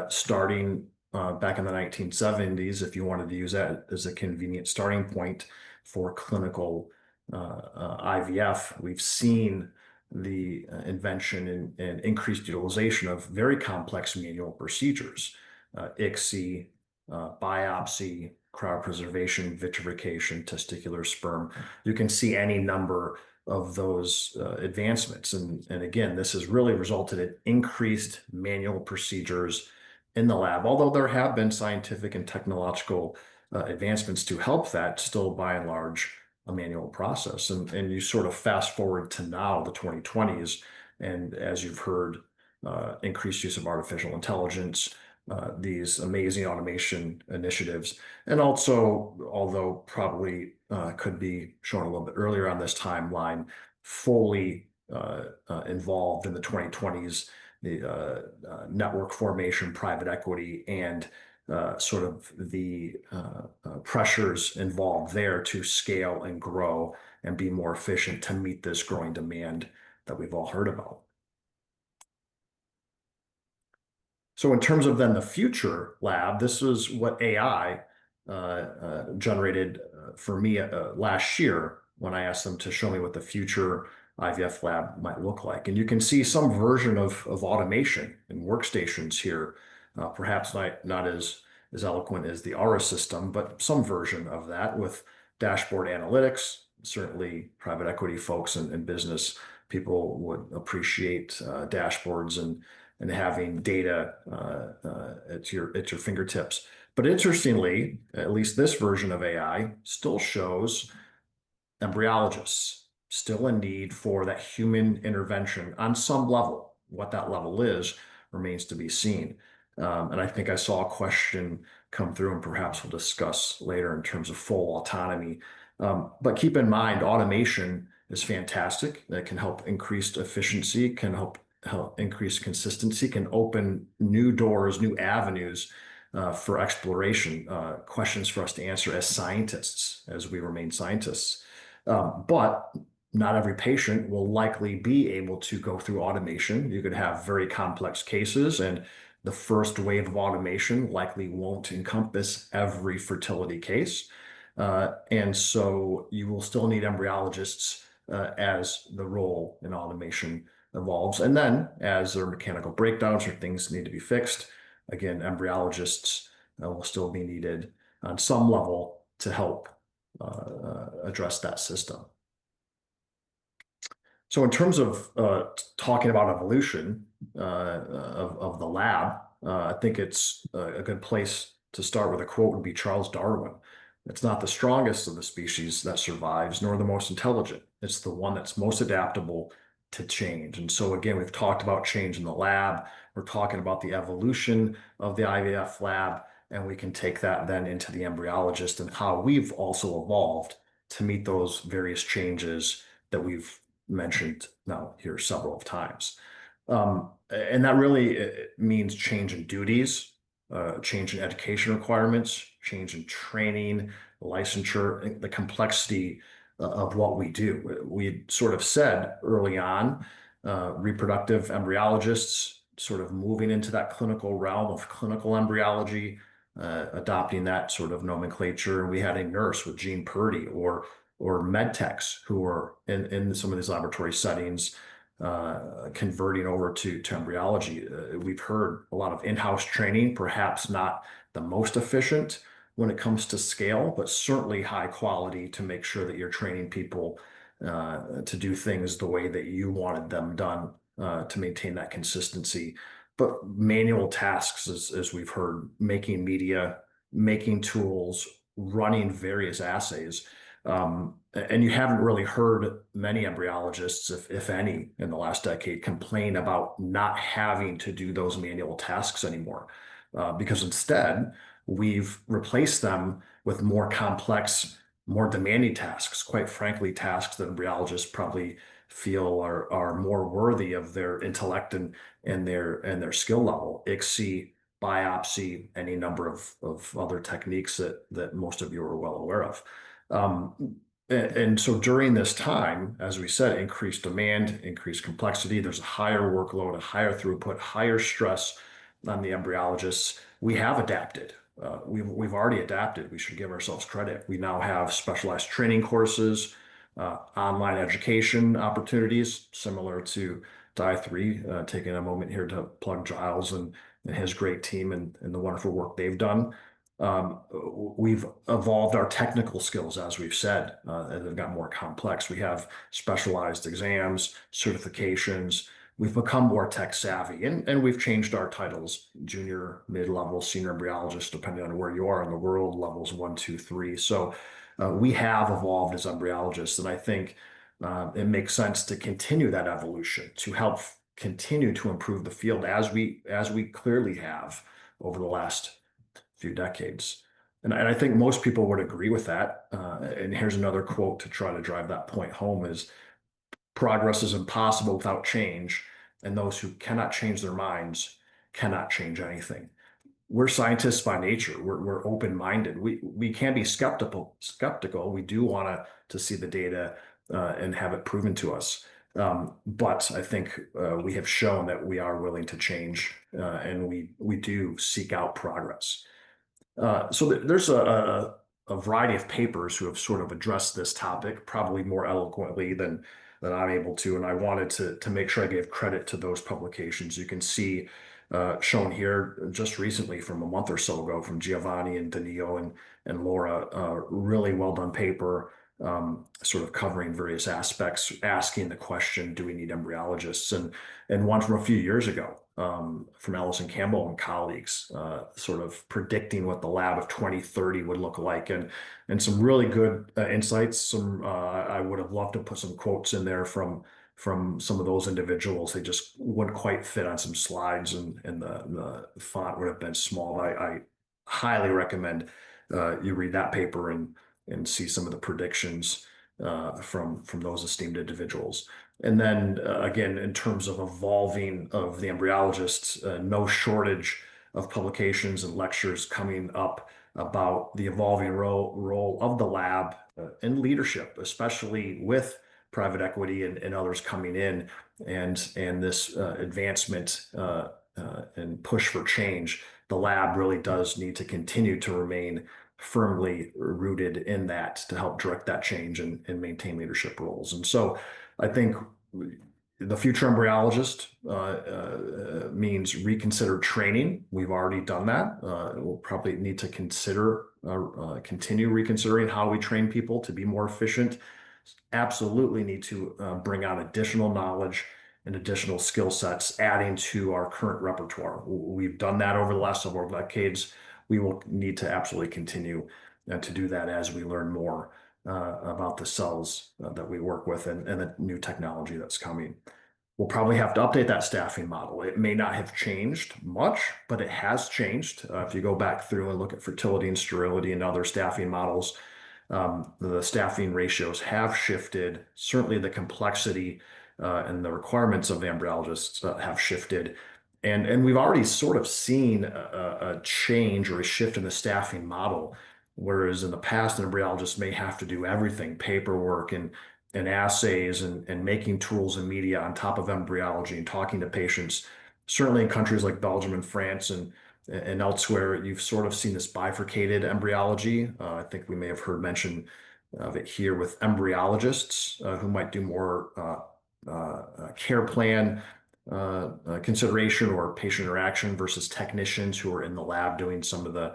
Starting back in the 1970s, if you wanted to use that as a convenient starting point for clinical IVF, we've seen the invention and increased utilization of very complex manual procedures, ICSI, biopsy, cryopreservation, vitrification, testicular sperm. You can see any number of those advancements. And again, this has really resulted in increased manual procedures in the lab, although there have been scientific and technological advancements to help that, still by and large a manual process. And you sort of fast forward to now, the 2020s, and as you've heard, increased use of artificial intelligence, these amazing automation initiatives, and also, although probably could be shown a little bit earlier on this timeline, fully involved in the 2020s, the network formation, private equity, and sort of the pressures involved there to scale and grow and be more efficient to meet this growing demand that we've all heard about. So in terms of then the future lab, this is what AI generated for me last year when I asked them to show me what the future IVF lab might look like. And you can see some version of automation and workstations here, perhaps not as eloquent as the ARA system, but some version of that with dashboard analytics. Certainly private equity folks and business people would appreciate dashboards and having data at your fingertips. But interestingly, at least this version of AI still shows embryologists still in need for that human intervention on some level. What that level is remains to be seen. And I think I saw a question come through, and perhaps we'll discuss later in terms of full autonomy. But keep in mind, automation is fantastic. That can help increase efficiency, can help increase consistency, can open new doors, new avenues for exploration, questions for us to answer as scientists, as we remain scientists. But not every patient will likely be able to go through automation. You could have very complex cases, and the first wave of automation likely won't encompass every fertility case. And so you will still need embryologists as the role in automation evolves. And then as there are mechanical breakdowns or things need to be fixed, again, embryologists will still be needed on some level to help address that system. So in terms of talking about evolution of the lab, I think it's a good place to start with a quote would be Charles Darwin. It's not the strongest of the species that survives, nor the most intelligent. It's the one that's most adaptable to change. And so again, we've talked about change in the lab. We're talking about the evolution of the IVF lab, and we can take that then into the embryologist and how we've also evolved to meet those various changes that we've mentioned now here several times. And that really means change in duties, change in education requirements, change in training, licensure, the complexity of what we do. We sort of said early on, reproductive embryologists sort of moving into that clinical realm of clinical embryology, adopting that sort of nomenclature. And we had a nurse with Gene Purdy or med techs who were in some of these laboratory settings converting over to embryology. We've heard a lot of in-house training, perhaps not the most efficient when it comes to scale, but certainly high quality to make sure that you're training people to do things the way that you wanted them done to maintain that consistency. But manual tasks, as we've heard, making media, making tools, running various assays. And you haven't really heard many embryologists, if any, in the last decade complain about not having to do those manual tasks anymore, because instead we've replaced them with more complex, more demanding tasks. Quite frankly, tasks that embryologists probably feel are more worthy of their intellect and their skill level. ICSI, biopsy, any number of other techniques that most of you are well aware of. And so during this time, as we said, increased demand, increased complexity, there's a higher workload, a higher throughput, higher stress on the embryologists. We have adapted. We've already adapted. We should give ourselves credit. We now have specialized training courses, online education opportunities, similar to I3, taking a moment here to plug Giles and his great team and the wonderful work they've done. We've evolved our technical skills, as we've said, and they've got more complex. We have specialized exams, certifications. We've become more tech savvy, and we've changed our titles: junior, mid-level, senior embryologist, depending on where you are in the world, levels 1, 2, 3. So we have evolved as embryologists, and I think it makes sense to continue that evolution to help continue to improve the field as we clearly have over the last few decades. And I think most people would agree with that. And here's another quote to try to drive that point home is, progress is impossible without change, and those who cannot change their minds cannot change anything. We're scientists by nature. We're open-minded. We can be skeptical. We do want to see the data and have it proven to us. But I think we have shown that we are willing to change, and we do seek out progress. So there's a variety of papers who have sort of addressed this topic, probably more eloquently than I'm able to. And I wanted to make sure I gave credit to those publications. You can see shown here just recently from a month or so ago from Giovanni and Danilo and Laura, really well done paper, sort of covering various aspects, asking the question, do we need embryologists? And one from a few years ago from Allison Campbell and colleagues, sort of predicting what the lab of 2030 would look like, and some really good insights. Some I would have loved to put some quotes in there from some of those individuals. They just wouldn't quite fit on some slides, and the font would have been small. I highly recommend you read that paper and see some of the predictions from those esteemed individuals. And then again, in terms of evolving of the embryologists, no shortage of publications and lectures coming up about the evolving role of the lab in leadership, especially with private equity and others coming in, and this advancement and push for change. The lab really does need to continue to remain firmly rooted in that to help direct that change and maintain leadership roles. And so I think the future embryologist means reconsider training. We've already done that. We'll probably need to continue reconsidering how we train people to be more efficient. Absolutely need to bring on additional knowledge and additional skill sets, adding to our current repertoire. We've done that over the last several decades. We will need to absolutely continue to do that as we learn more about the cells that we work with and the new technology that's coming. We'll probably have to update that staffing model. It may not have changed much, but it has changed. If you go back through and look at fertility and sterility and other staffing models, the staffing ratios have shifted. Certainly the complexity and the requirements of the embryologists have shifted. And we've already sort of seen a change or a shift in the staffing model, whereas in the past, an embryologist may have to do everything, paperwork and assays and making tools and media on top of embryology and talking to patients. Certainly in countries like Belgium and France and elsewhere, you've sort of seen this bifurcated embryology. I think we may have heard mention of it here with embryologists who might do more care plan consideration or patient interaction versus technicians who are in the lab doing some of the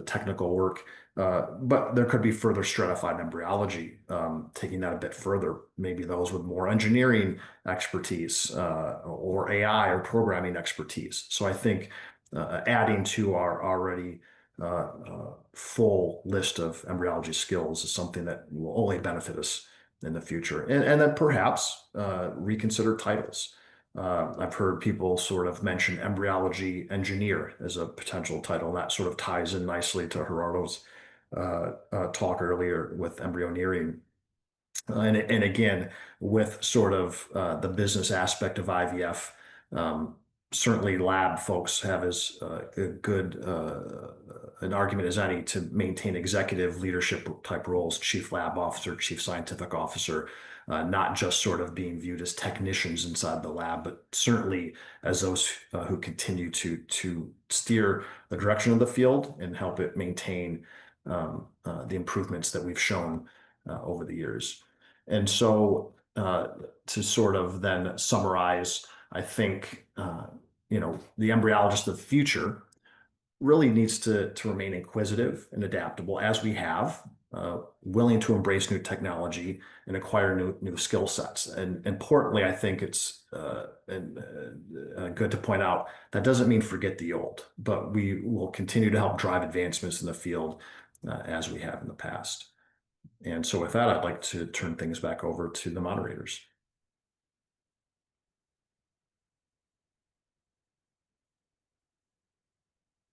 technical work. But there could be further stratified embryology, taking that a bit further, maybe those with more engineering expertise or AI or programming expertise. So I think adding to our already full list of embryology skills is something that will only benefit us in the future. And then perhaps reconsider titles. I've heard people sort of mention embryology engineer as a potential title, and that sort of ties in nicely to Gerardo's talk earlier with embryoneering. And again, with sort of the business aspect of IVF, certainly lab folks have as good an argument as any to maintain executive leadership type roles, chief lab officer, chief scientific officer, not just sort of being viewed as technicians inside the lab, but certainly as those who continue to steer the direction of the field and help it maintain the improvements that we've shown over the years. And so to sort of then summarize, I think, the embryologist of the future really needs to remain inquisitive and adaptable as we have, willing to embrace new technology and acquire new skill sets. And importantly, I think it's good to point out that doesn't mean forget the old, but we will continue to help drive advancements in the field as we have in the past. And so with that, I'd like to turn things back over to the moderators.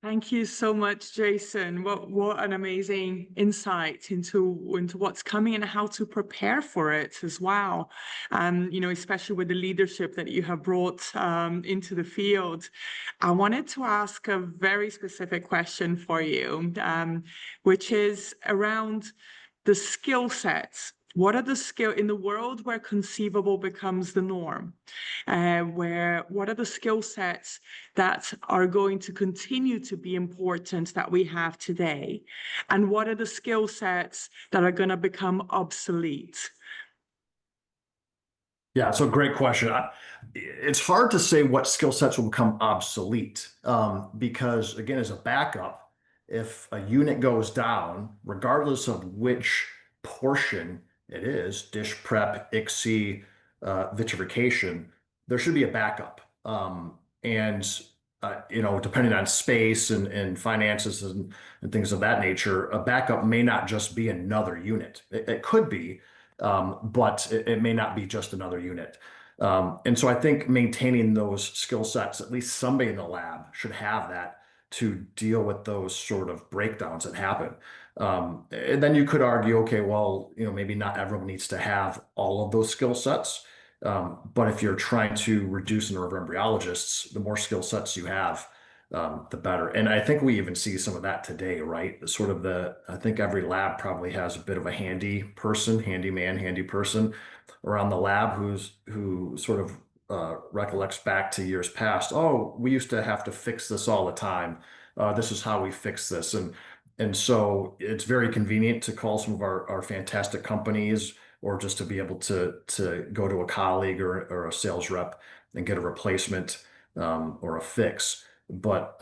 Thank you so much, Jason. What an amazing insight into what's coming and how to prepare for it as well. You know, especially with the leadership that you have brought into the field. I wanted to ask a very specific question for you, which is around the skill sets. What are the skill in the world where conceivable becomes the norm? What are the skill sets that are going to continue to be important that we have today? And what are the skill sets that are going to become obsolete? Yeah, so great question. It's hard to say what skill sets will become obsolete because, again, as a backup, if a unit goes down, regardless of which portion it is, dish prep, ICSI, vitrification, there should be a backup. Depending on space and finances and things of that nature, a backup may not just be another unit. It could be, but it may not be just another unit. And so I think maintaining those skill sets, at least somebody in the lab should have that to deal with those sort of breakdowns that happen. And then you could argue, okay, well, maybe not everyone needs to have all of those skill sets. But if you're trying to reduce the number of embryologists, the more skill sets you have, the better. And I think we even see some of that today, right? I think every lab probably has a bit of a handy person around the lab who sort of recollects back to years past. Oh, we used to have to fix this all the time. This is how we fix this. And so it's very convenient to call some of our fantastic companies or just to be able to go to a colleague or a sales rep and get a replacement or a fix. But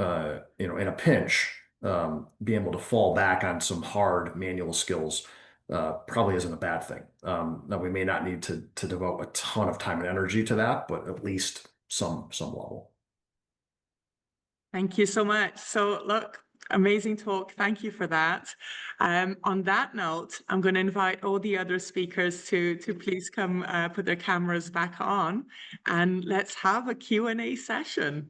in a pinch, being able to fall back on some hard manual skills probably isn't a bad thing. Now we may not need to devote a ton of time and energy to that, but at least some level. Thank you so much. So look, amazing talk. Thank you for that. On that note, I'm going to invite all the other speakers to please come put their cameras back on and let's have a Q&A session.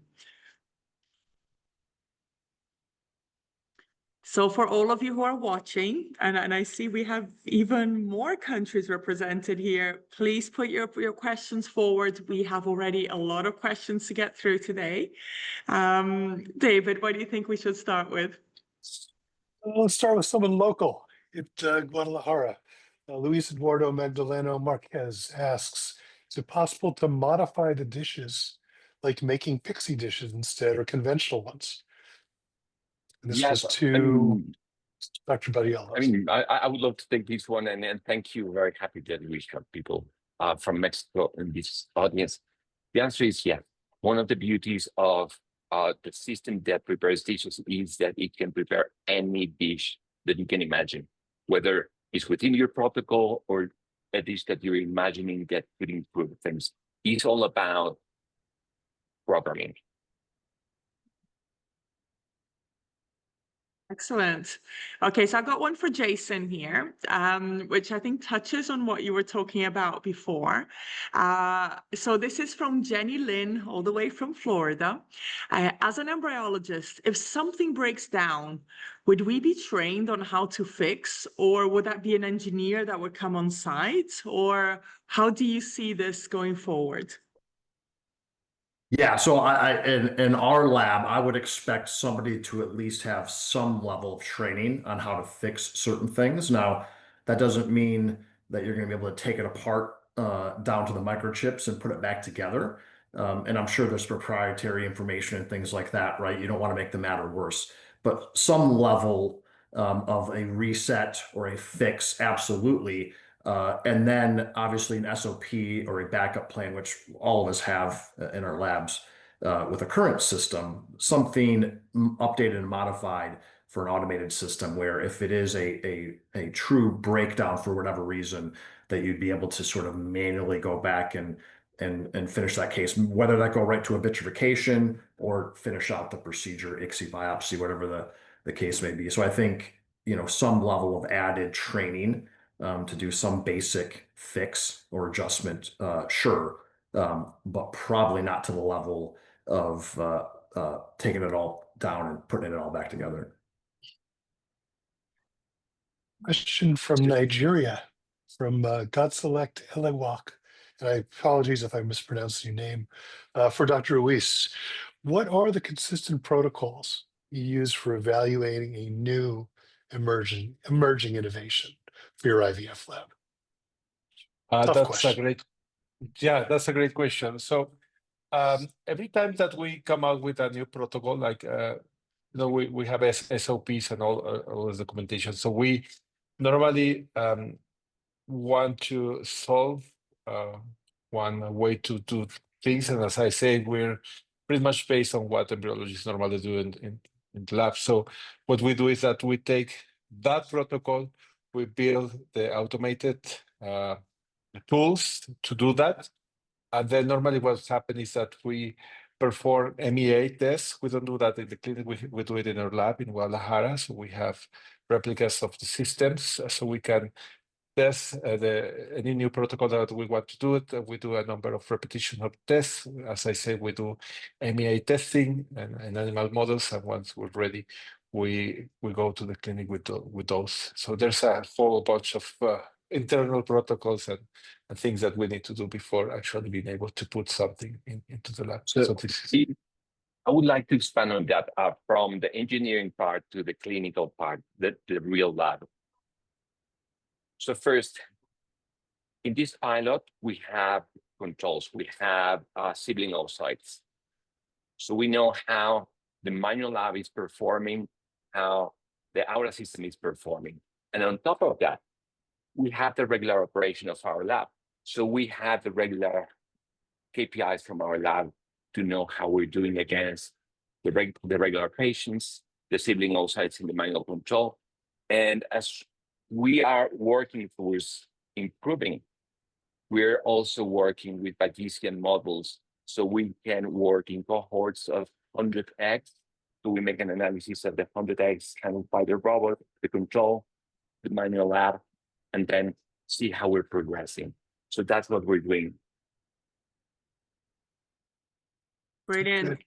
So for all of you who are watching, and I see we have even more countries represented here, please put your questions forward. We have already a lot of questions to get through today. David, what do you think we should start with? Let's start with someone local at Guadalajara. Luis Eduardo Magdaleno Marquez asks, is it possible to modify the dishes, like making pixie dishes instead or conventional ones? And this Yes, was to Dr. Badiola. I would love to take this one and thank you. Very happy that we have people from Mexico in this audience. The answer is yes. One of the beauties of the system that prepares dishes is that it can prepare any dish that you can imagine, whether it's within your protocol or a dish that you're imagining that could improve things. It's all about programming. Excellent. Okay, so I've got one for Jason here, which I think touches on what you were talking about before. So this is from Jenny Lynn, all the way from Florida. As an embryologist, if something breaks down, would we be trained on how to fix, or would that be an engineer that would come on site? Or how do you see this going forward? Yeah, so in our lab, I would expect somebody to at least have some level of training on how to fix certain things. Now, that doesn't mean that you're going to be able to take it apart down to the microchips and put it back together. And I'm sure there's proprietary information and things like that, right? You don't want to make the matter worse. But some level of a reset or a fix, absolutely. And then obviously an SOP or a backup plan, which all of us have in our labs with a current system, something updated and modified for an automated system where if it is a true breakdown for whatever reason, that you'd be able to sort of manually go back and finish that case, whether that go right to a vitrification or finish out the procedure, ICSI biopsy, whatever the case may be. So I think, some level of added training to do some basic fix or adjustment, sure, but probably not to the level of taking it all down and putting it all back together. Question from Nigeria, from Godselect Elewak. And I apologize if I mispronounced your name. For Dr. Ruiz, what are the consistent protocols you use for evaluating a new emerging innovation for your IVF lab? Tough That's question. that's a great question. So every time that we come out with a new protocol, like we have SOPs and all this documentation. So we normally want to solve one way to do things, and as I say, we're pretty much based on what embryologists normally do in the lab. So what we do is that we take that protocol, we build the automated tools to do that. And then normally what's happened is that we perform MEA tests. We don't do that in the clinic. We do it in our lab in Guadalajara. So we have replicas of the systems so we can test any new protocol that we want to do it. We do a number of repetition of tests. As I said, we do MEA testing and animal models. And once we're ready, we go to the clinic with those. So there's a whole bunch of internal protocols and things that we need to do before actually being able to put something into the lab. So this is... I would like to expand on that from the engineering part to the clinical part, the real lab. So first, in this pilot, we have controls. We have sibling oocytes. So we know how the manual lab is performing, how the Aura system is performing. And on top of that, we have the regular operation of our lab. So we have the regular KPIs from our lab to know how we're doing against the regular patients, the sibling oocytes in the manual control. And as we are working towards improving, we're also working with Bayesian models so we can work in cohorts of 100 eggs. So we make an analysis of the 100 eggs handled by the robot, the control, the manual lab, and then see how we're progressing. So that's what we're doing. Brilliant.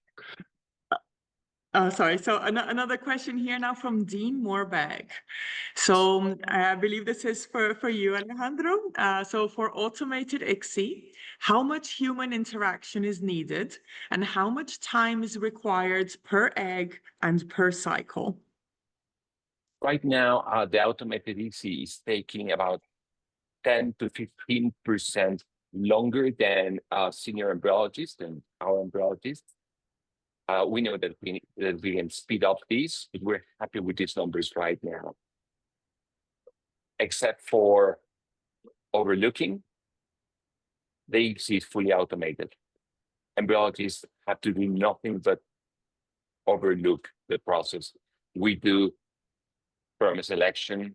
Sorry, so another question here now from Dean Moorbag. So I believe this is for you, Alejandro. So for automated ICSI, how much human interaction is needed and how much time is required per egg and per cycle? Right now, the automated ICSI is taking about 10 to 15% longer than senior embryologists and our embryologists. We know that we can speed up these, but we're happy with these numbers right now. Except for overlooking, the ICSI is fully automated. Embryologists have to do nothing but overlook the process. We do sperm selection,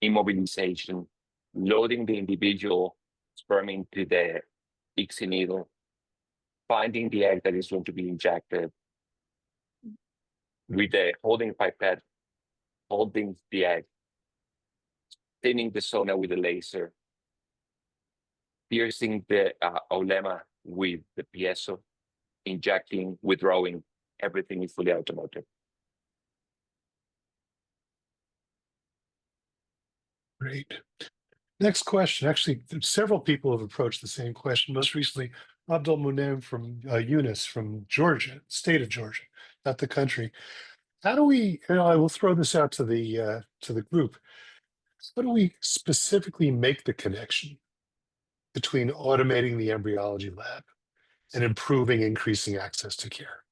immobilization, loading the individual sperm into the ICSI needle, finding the egg that is going to be injected with the holding pipette, holding the egg, thinning the zona with the laser, piercing the olema with the piezo, injecting, withdrawing, everything is fully automated. Great. Next question. Actually, several people have approached the same question. Most recently, Abdul Munem from Eunice from Georgia, state of Georgia, not the country. How do we, I will throw this out to the group. How do we specifically make the connection between automating the embryology lab and increasing access to care?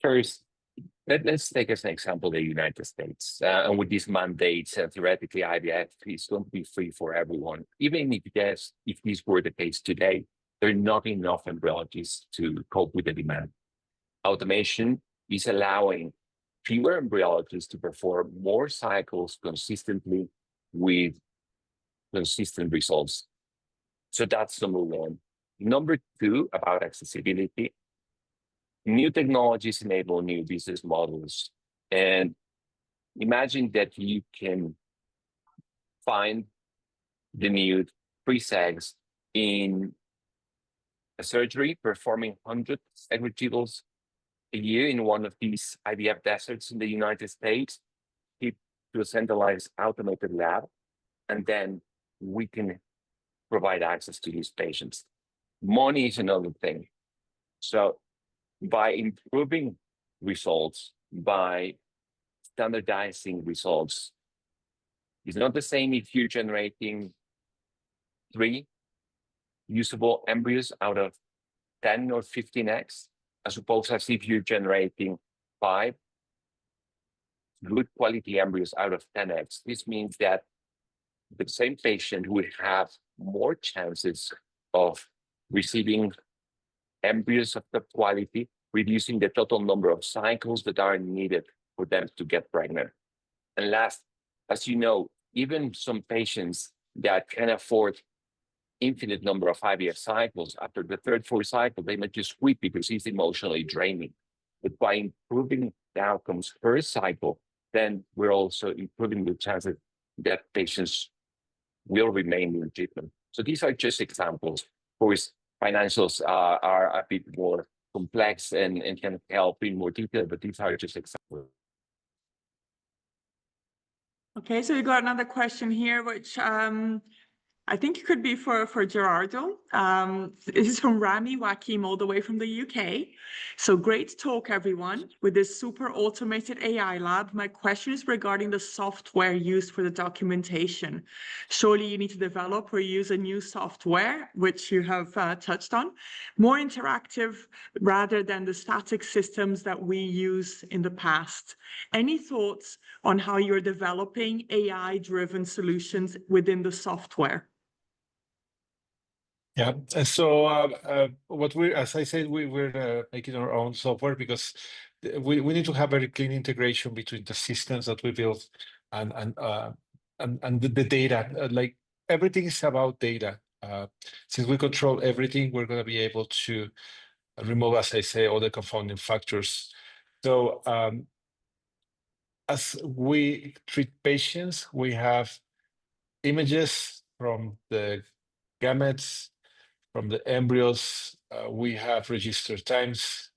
First, let's take as an example the United States. And with these mandates, theoretically, IVF is going to be free for everyone. Even if this were the case today, there are not enough embryologists to cope with the demand. Automation is allowing fewer embryologists to perform more cycles consistently with consistent results. So that's number one. Number two, about accessibility. New technologies enable new business models. And imagine that you can find the new free eggs in a surgery, performing 100 retrievals a year in one of these IVF deserts in the United States, keep to a centralized automated lab, and then we can provide access to these patients. Money is another thing. So by improving results, by standardizing results, it's not the same if you're generating 3 usable embryos out of 10 or 15 eggs, as opposed as if you're generating 5 good quality embryos out of 10 eggs. This means that the same patient would have more chances of receiving embryos of the quality, reducing the total number of cycles that are needed for them to get pregnant. And last, as you know, even some patients that can afford infinite number of IVF cycles, after the 3rd, 4th cycle, they might just quit because it's emotionally draining. But by improving the outcomes per cycle, then we're also improving the chances that patients will remain in treatment. So these are just examples. Of course, financials are a bit more complex and can help in more detail, but these are just examples. Okay, so we got another question here, which I think it could be for Gerardo. This is from Rami Wakim, all the way from the UK. So great talk, everyone. With this super automated AI lab, my question is regarding the software used for the documentation. Surely you need to develop or use a new software, which you have touched on, more interactive rather than the static systems that we use in the past. Any thoughts on how you're developing AI-driven solutions within the software? Yeah, and so what we, as I said, we're making our own software because we need to have very clean integration between the systems that we build and the data. Like everything is about data. Since we control everything, we're going to be able to remove, as I say, all the confounding factors. So as we treat patients, we have images from the gametes, from the embryos. We have registered times,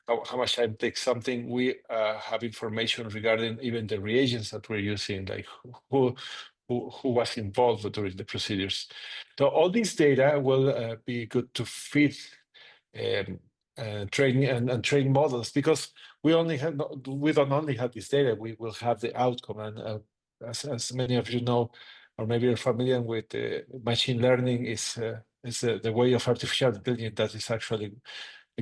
how much time takes something. We have information regarding even the reagents that we're using, like who was involved during the procedures. So all this data will be good to feed training and train models, because we don't only have this data, we will have the outcome. And as many of you know, or maybe you're familiar with machine learning, is the way of artificial intelligence that is actually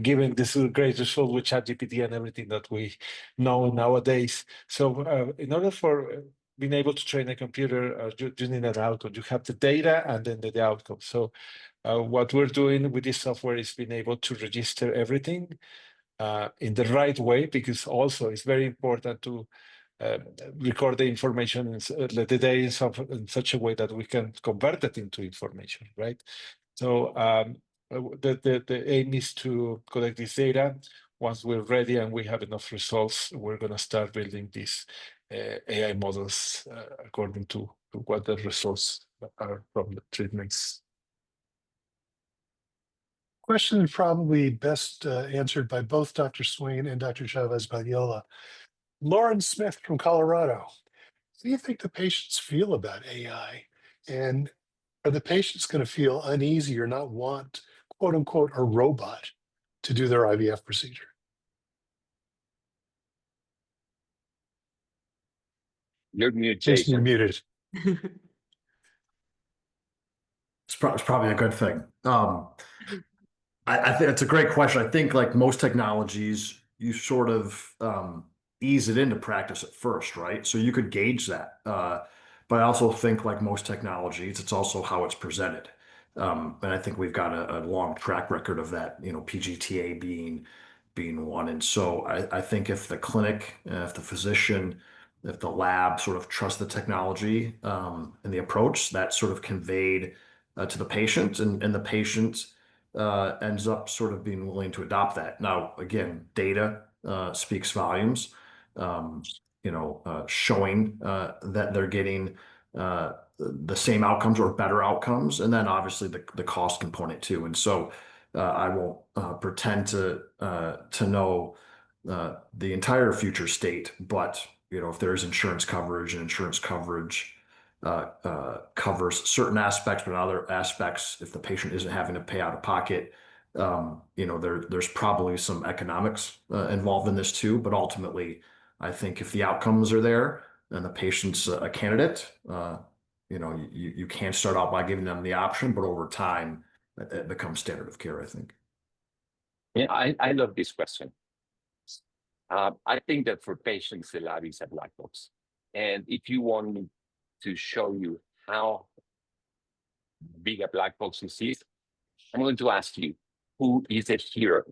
giving this great result with ChatGPT and everything that we know nowadays. So in order for being able to train a computer, you need an outcome. You have the data and then the outcome. So what we're doing with this software is being able to register everything in the right way, because also it's very important to record the information, the data in such a way that we can convert it into information, right? So the aim is to collect this data. Once we're ready and we have enough results, we're going to start building these AI models according to what the results are from the treatments. Question probably best answered by both Dr. Swain and Dr. Chavez Badiola. Lauren Smith from Colorado. How do you think the patients feel about AI? And are the patients going to feel uneasy or not want, quote unquote, a robot to do their IVF procedure? You're mute, Jason, you're Jason. muted. It's probably a good thing. I think it's a great question. I think, like most technologies, you sort of ease it into practice at first, right? So you could gauge that. But I also think, like most technologies, it's also how it's presented. And I think we've got a long track record of that, you know, PGTA being one. And so I think if the clinic, if the physician, if the lab sort of trust the technology and the approach, that's sort of conveyed to the patient, and the patient ends up sort of being willing to adopt that. Now, again, data speaks volumes, showing that they're getting the same outcomes or better outcomes, and then obviously the cost component too. And so I won't pretend to know the entire future state, but if there's insurance coverage, and insurance coverage covers certain aspects, but other aspects, if the patient isn't having to pay out of pocket, there's probably some economics involved in this too. But ultimately, I think if the outcomes are there and the patient's a candidate, you can start out by giving them the option, but over time, it becomes standard of care, I think. Yeah, I love this question. I think that for patients, the lab is a black box. And if you want me to show you how big a black box this is, I'm going to ask you, who is a hero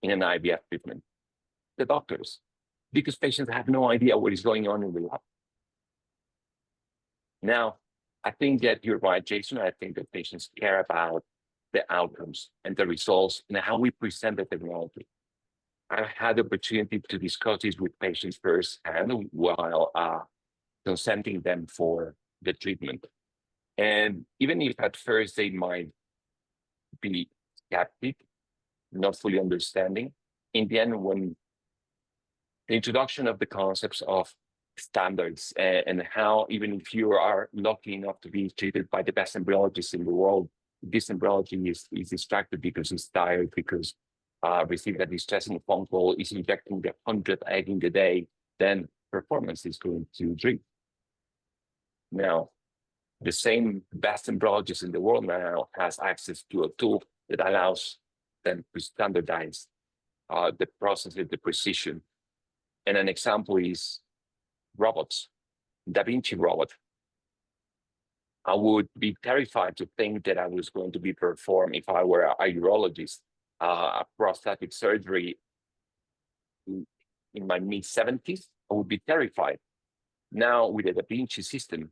in an IVF treatment? The doctors, because patients have no idea what is going on in the lab. Now, I think that you're right, Jason. I think that patients care about the outcomes and the results and how we present the technology. I've had the opportunity to discuss this with patients firsthand while consenting them for the treatment. And even if at first they might be skeptic, not fully understanding, in the end, when the introduction of the concepts of standards and how, even if you are lucky enough to be treated by the best embryologist in the world, this embryologist is distracted because he's tired, because received a distressing phone call, is injecting the 100th egg in the day, then performance is going to drop. Now, the same best embryologist in the world now has access to a tool that allows them to standardize the process and the precision. And an example is robots, Da Vinci robot. I would be terrified to think that I was going to be performed, if I were a urologist, a prostatic surgery in my mid-70s. I would be terrified. Now with the Da Vinci system,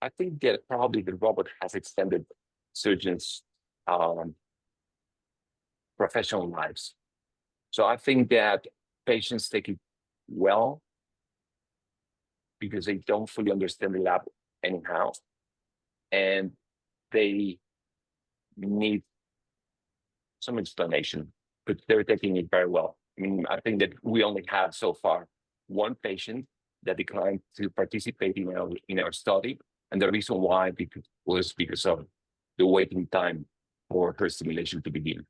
I think that probably the robot has extended surgeons' professional lives. So I think that patients take it well because they don't fully understand the lab anyhow, and they need some explanation, but they're taking it very well. I mean, I think that we only have so far one patient that declined to participate in our study, and the reason why was because of the waiting time for her stimulation to begin.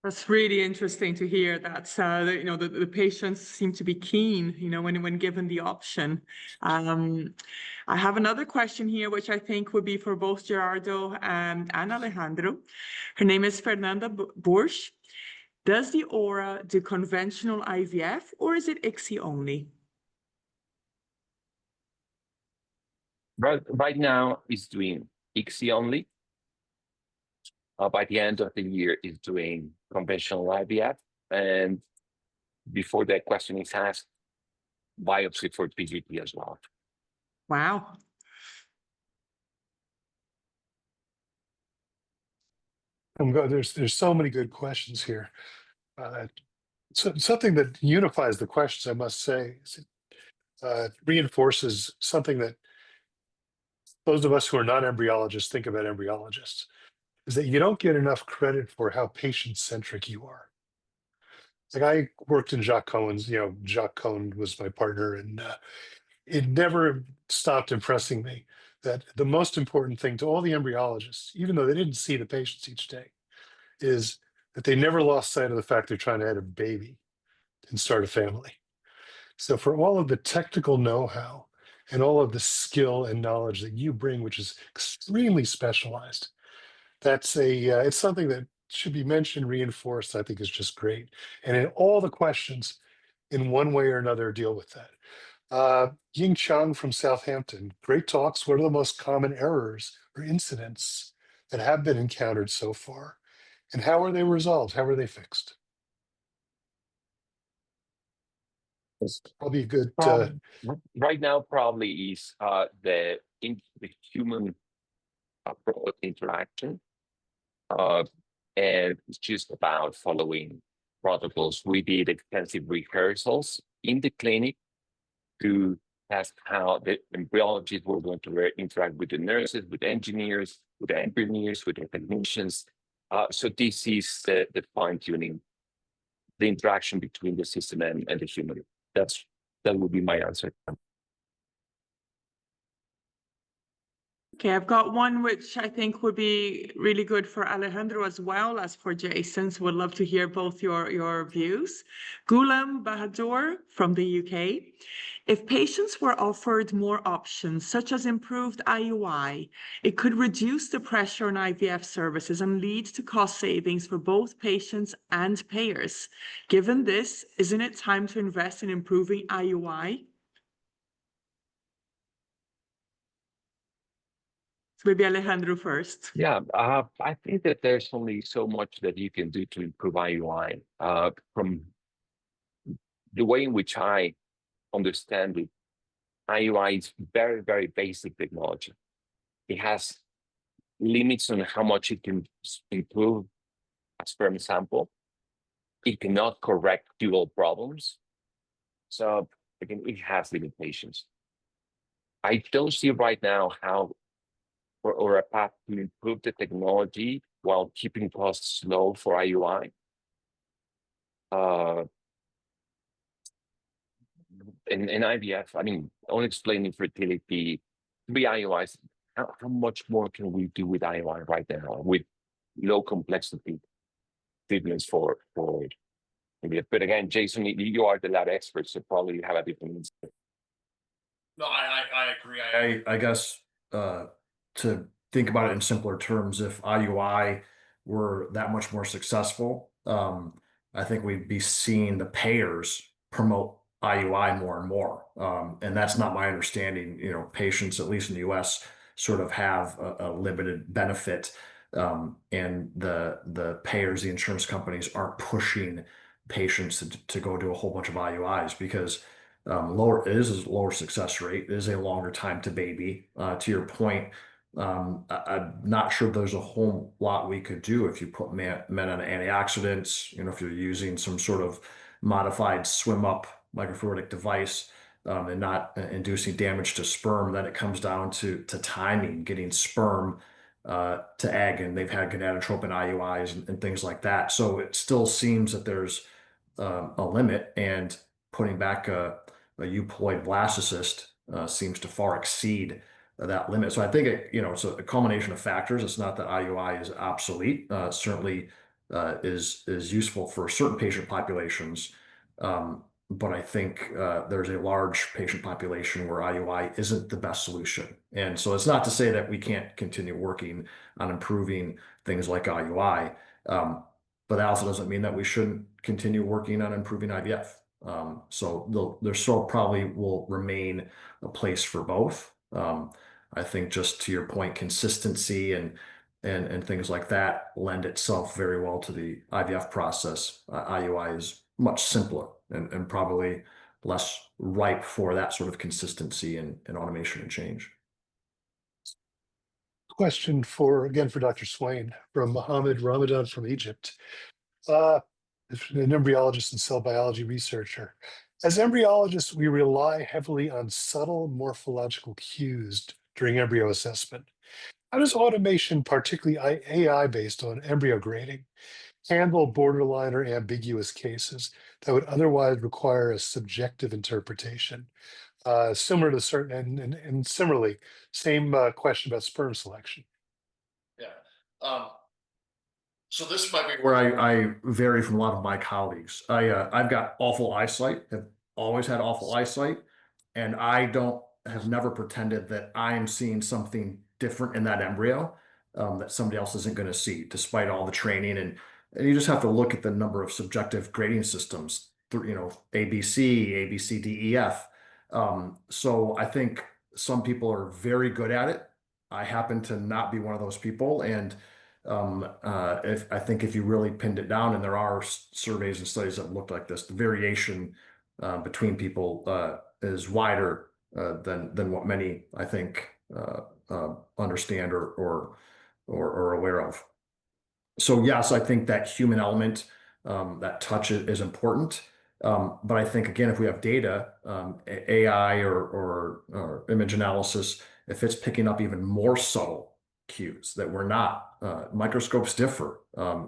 That's really interesting to hear that, the patients seem to be keen, when given the option. I have another question here, which I think would be for both Gerardo and Alejandro. Her name is Fernanda Borsch. Does the Aura do conventional IVF, or is it ICSI only? Right now, it's doing ICSI only. By the end of the year, it's doing conventional IVF. And before that question is asked, biopsy for PGT as well. Wow. There's so many good questions here. So something that unifies the questions, I must say, reinforces something that those of us who are not embryologists think about embryologists, is that you don't get enough credit for how patient-centric you are. Like, I worked in Jacques Cohen's, Jacques Cohen was my partner, and it never stopped impressing me that the most important thing to all the embryologists, even though they didn't see the patients each day, is that they never lost sight of the fact they're trying to have a baby and start a family. So for all of the technical know-how and all of the skill and knowledge that you bring, which is extremely specialized, that's it's something that should be mentioned, reinforced. I think is just great. And in all the questions, in one way or another, deal with that. Ying Chang from Southampton, great talks. What are the most common errors or incidents that have been encountered so far? And how are they resolved? How are they fixed? It's probably a good. Right now, probably is the human robot interaction. And it's just about following protocols. We did extensive rehearsals in the clinic to test how the embryologists were going to interact with the nurses, with the engineers, with the embryonists, with the technicians. So this is the fine tuning, the interaction between the system and the human. That would be my answer. Okay, I've got one which I think would be really good for Alejandro as well as for Jason. So would love to hear both your views. Ghulam Bahadur from the UK. If patients were offered more options, such as improved IUI, it could reduce the pressure on IVF services and lead to cost savings for both patients and payers. Given this, isn't it time to invest in improving IUI? Maybe Alejandro first. Yeah, I think that there's only so much that you can do to improve IUI. From the way in which I understand it, IUI is very, very basic technology. It has limits on how much it can improve a sperm sample. It cannot correct dual problems. So again, it has limitations. I don't see right now how or a path to improve the technology while keeping costs low for IUI. In IVF, I mean, unexplained infertility, 3 IUIs, how much more can we do with IUI right now with low complexity treatments for IVF? But again, Jason, you are the lab expert, so probably you have a different insight. No, I agree. I guess to think about it in simpler terms, if IUI were that much more successful, I think we'd be seeing the payers promote IUI more and more. And that's not my understanding. You know, patients, at least in the US, sort of have a limited benefit. And the payers, the insurance companies aren't pushing patients to go do a whole bunch of IUIs because it is a lower success rate. It is a longer time to baby. To your point, I'm not sure there's a whole lot we could do if you put men on antioxidants. You know, if you're using some sort of modified swim up microfluidic device and not inducing damage to sperm, then it comes down to timing, getting sperm to egg, and they've had gonadotropin IUIs and things like that. So it still seems that there's a limit, and putting back a euploid blastocyst seems to far exceed that limit. So I think it's a combination of factors. It's not that IUI is obsolete. Certainly is useful for certain patient populations, but I think there's a large patient population where IUI isn't the best solution. And so it's not to say that we can't continue working on improving things like IUI, but that also doesn't mean that we shouldn't continue working on improving IVF. So there still probably will remain a place for both. I think, just to your point, consistency and things like that lend itself very well to the IVF process. IUI is much simpler and probably less ripe for that sort of consistency and automation and change. Question for Dr. Swain from Mohammed Ramadan from Egypt. An embryologist and cell biology researcher. As embryologists, we rely heavily on subtle morphological cues during embryo assessment. How does automation, particularly AI based on embryo grading, handle borderline or ambiguous cases that would otherwise require a subjective interpretation? Similar to certain, and similarly, same question about sperm selection. Yeah. So this might be where I vary from a lot of my colleagues. I've got awful eyesight, have always had awful eyesight, and I have never pretended that I am seeing something different in that embryo that somebody else isn't going to see, despite all the training. And you just have to look at the number of subjective grading systems, ABC, ABCDEF. So I think some people are very good at it. I happen to not be one of those people, and I think if you really pinned it down, and there are surveys and studies that look like this, the variation between people is wider than what many, I think, understand or aware of. So yes, I think that human element, that touch is important. But I think, again, if we have data, AI or image analysis, if it's picking up even more subtle cues that we're not, microscopes differ,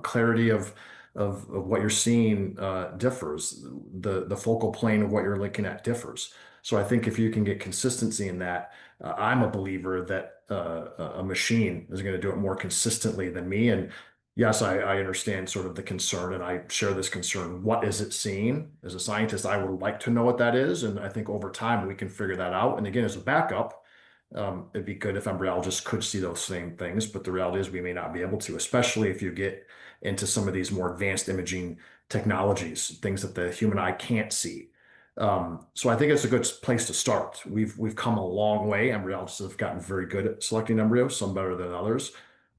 clarity of what you're seeing differs, the focal plane of what you're looking at differs. So I think if you can get consistency in that, I'm a believer that a machine is going to do it more consistently than me. And yes, I understand sort of the concern, and I share this concern. What is it seeing? As a scientist, I would like to know what that is, and I think over time we can figure that out. And again, as a backup, it'd be good if embryologists could see those same things, but the reality is we may not be able to, especially if you get into some of these more advanced imaging technologies, things that the human eye can't see. So I think it's a good place to start. We've come a long way. Embryologists have gotten very good at selecting embryos, some better than others,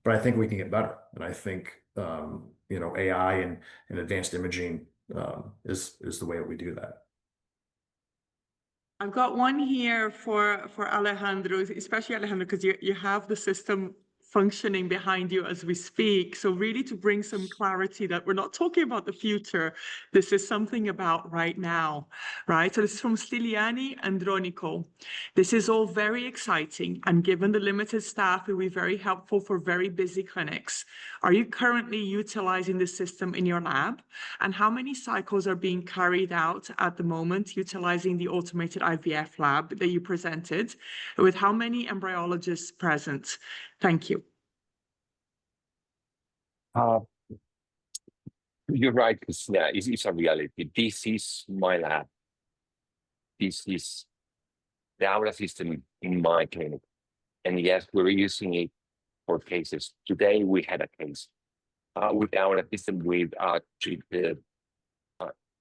but I think we can get better. And I think AI and advanced imaging is the way that we do that. I've got one here for Alejandro, especially Alejandro, because you have the system functioning behind you as we speak. So really to bring some clarity that we're not talking about the future, this is something about right now, right? So this is from Stiliani Andronico. This is all very exciting, and given the limited staff, it will be very helpful for very busy clinics. Are you currently utilizing the system in your lab? And how many cycles are being carried out at the moment utilizing the automated IVF lab that you presented? With how many embryologists present? Thank you. You're right, Cristina. It's a reality. This is my lab. This is the Aura system in my clinic. And yes, we're using it for cases. Today, we had a case with the Aura system. We've treated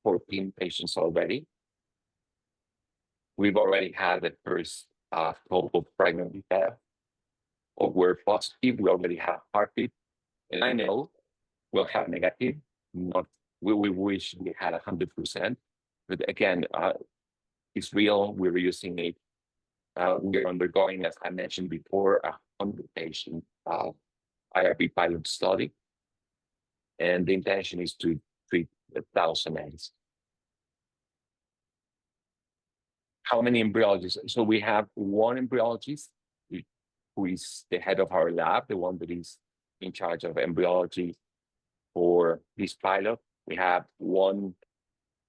14 patients already. We've already had the first couple pregnant pair, or we're positive. We already have heartbeat. And I know we'll have negative. Not we wish we had 100%, but again, it's real. We're using it. We're undergoing, as I mentioned before, 100-patient IRB pilot study, and the intention is to treat 1,000 eggs. How many embryologists? So we have one embryologist who is the head of our lab, the one that is in charge of embryology for this pilot. We have one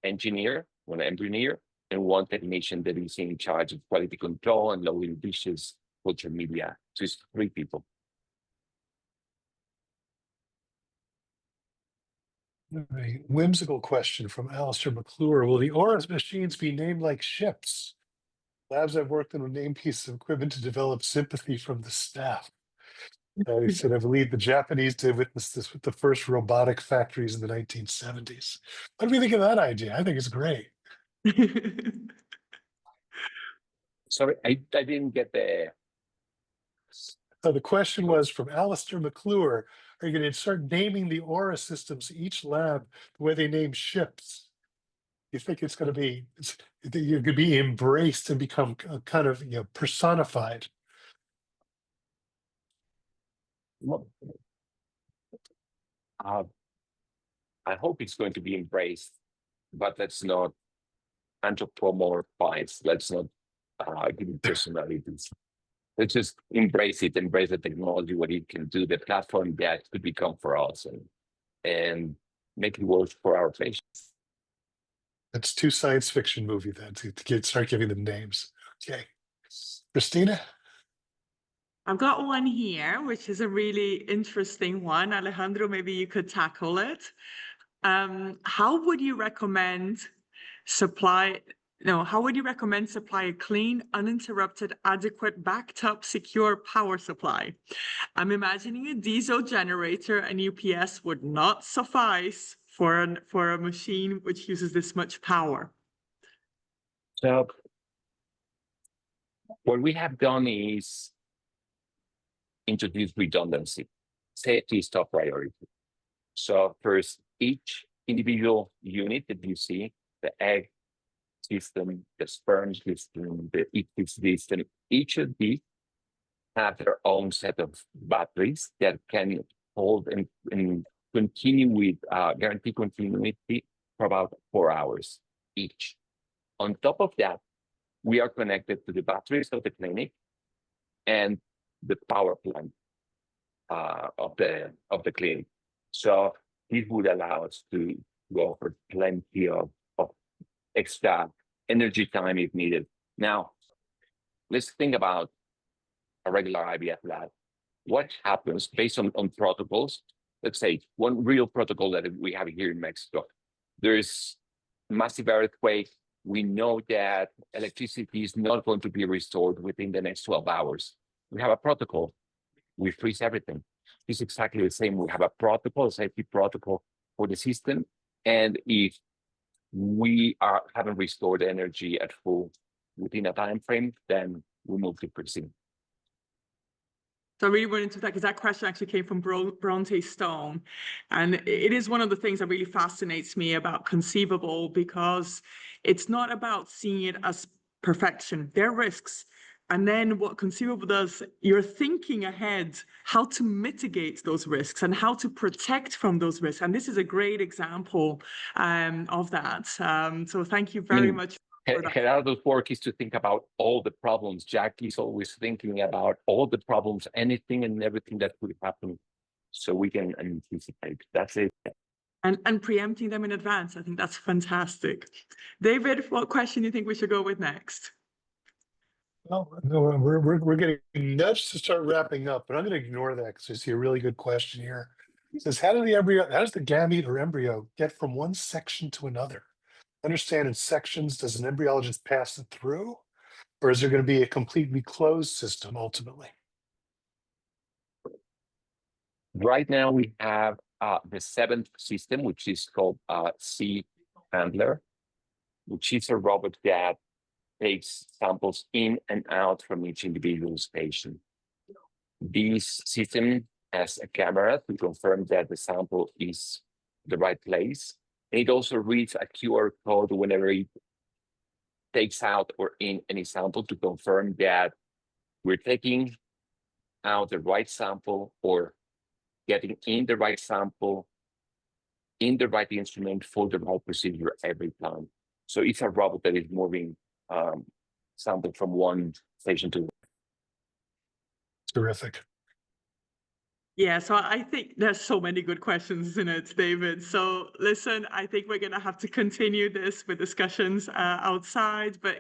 engineer, one embryoneer, and one technician that is in charge of quality control and loading dishes, culture media. So it's 3 people. A whimsical question from Alistair McClure. Will the Aura's machines be named like ships? Labs I've worked in will name pieces of equipment to develop sympathy from the staff. He said, I believe the Japanese did witness this with the first robotic factories in the 1970s. What do we think of that idea? I think it's great. Sorry, I didn't get the... So the question was from Alistair McClure, are you going to start naming the Aura systems, each lab, the way they name ships? You think it's going to be, you're going to be embraced and become kind of, personified? I hope it's going to be embraced, but let's not anthropomorphize. Let's not give it personalities. Let's just embrace it, embrace the technology, what it can do, the platform that could become for us, and make it work for our patients. That's 2 science fiction movie then to start giving them names. Okay. Cristina? I've got one here, which is a really interesting one. Alejandro, maybe you could tackle it. How would you recommend supply a clean, uninterrupted, adequate, backed up, secure power supply? I'm imagining a diesel generator and UPS would not suffice for a machine which uses this much power. So what we have done is introduce redundancy. Safety is top priority. So first, each individual unit that you see, the egg system, the sperm system, the ICSI system, each of these have their own set of batteries that can hold and continue with guarantee continuity for about 4 hours. each. On top of that, we are connected to the batteries of the clinic and the power plant of the clinic. So this would allow us to offer plenty of extra energy time if needed. Now, let's think about a regular IVF lab. What happens based on protocols? Let's say one real protocol that we have here in Mexico. There's massive earthquake. We know that electricity is not going to be restored within the next 12 hours. We have a protocol. We freeze everything. It's exactly the same. We have a protocol, a safety protocol for the system. And if we haven't restored energy at full within a time frame, then we move to freezing. So I really went into that because that question actually came from Bronte Stone. And it is one of the things that really fascinates me about Conceivable, because it's not about seeing it as perfection. There are risks. And then what Conceivable does, you're thinking ahead how to mitigate those risks and how to protect from those risks. And this is a great example of that. So thank you very much. Gerardo's work is to think about all the problems. Jackie is always thinking about all the problems, anything and everything that could happen, so we can anticipate. That's it. And preempting them in advance. I think that's fantastic. David, what question do you think we should go with next? Well, no, we're getting nudged to start wrapping up, but I'm going to ignore that because I see a really good question here. It says, how does the gamete or embryo get from one section to another? Understand in sections, does an embryologist pass it through, or is there going to be a completely closed system ultimately? Right now we have the 7th system, which is called C Handler, which is a robot that takes samples in and out from each individual's patient. This system has a camera to confirm that the sample is the right place. And it also reads a QR code whenever it takes out or in any sample to confirm that we're taking out the right sample or getting in the right sample in the right instrument for the right procedure every time. So it's a robot that is moving sample from one station to. Terrific. Yeah, so I think there's so many good questions in it, David. So listen, I think we're going to have to continue this with discussions outside, but,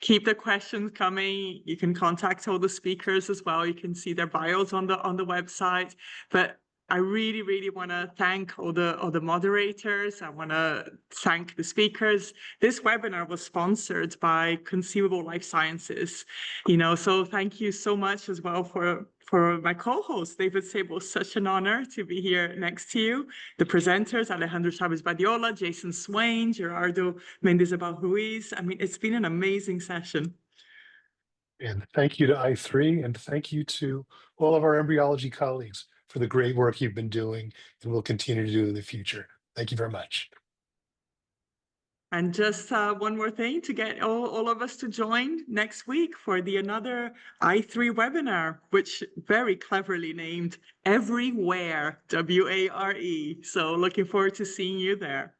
keep the questions coming. You can contact all the speakers as well. You can see their bios on the website. But I really, really want to thank all the moderators. I want to thank the speakers. This webinar was sponsored by Conceivable Life Sciences, so thank you so much as well for my co-host, David Sable. Such an honor to be here next to you. The presenters, Alejandro Chavez Badiola, Jason Swain, Gerardo Mendizabal Ruiz. I mean, it's been an amazing session. And thank you to I3, and thank you to all of our embryology colleagues for the great work you've been doing and will continue to do in the future. Thank you very much. And just one more thing to get all of us to join next week for another I3 webinar, which very cleverly named Everywhere, WARE. So looking forward to seeing you there.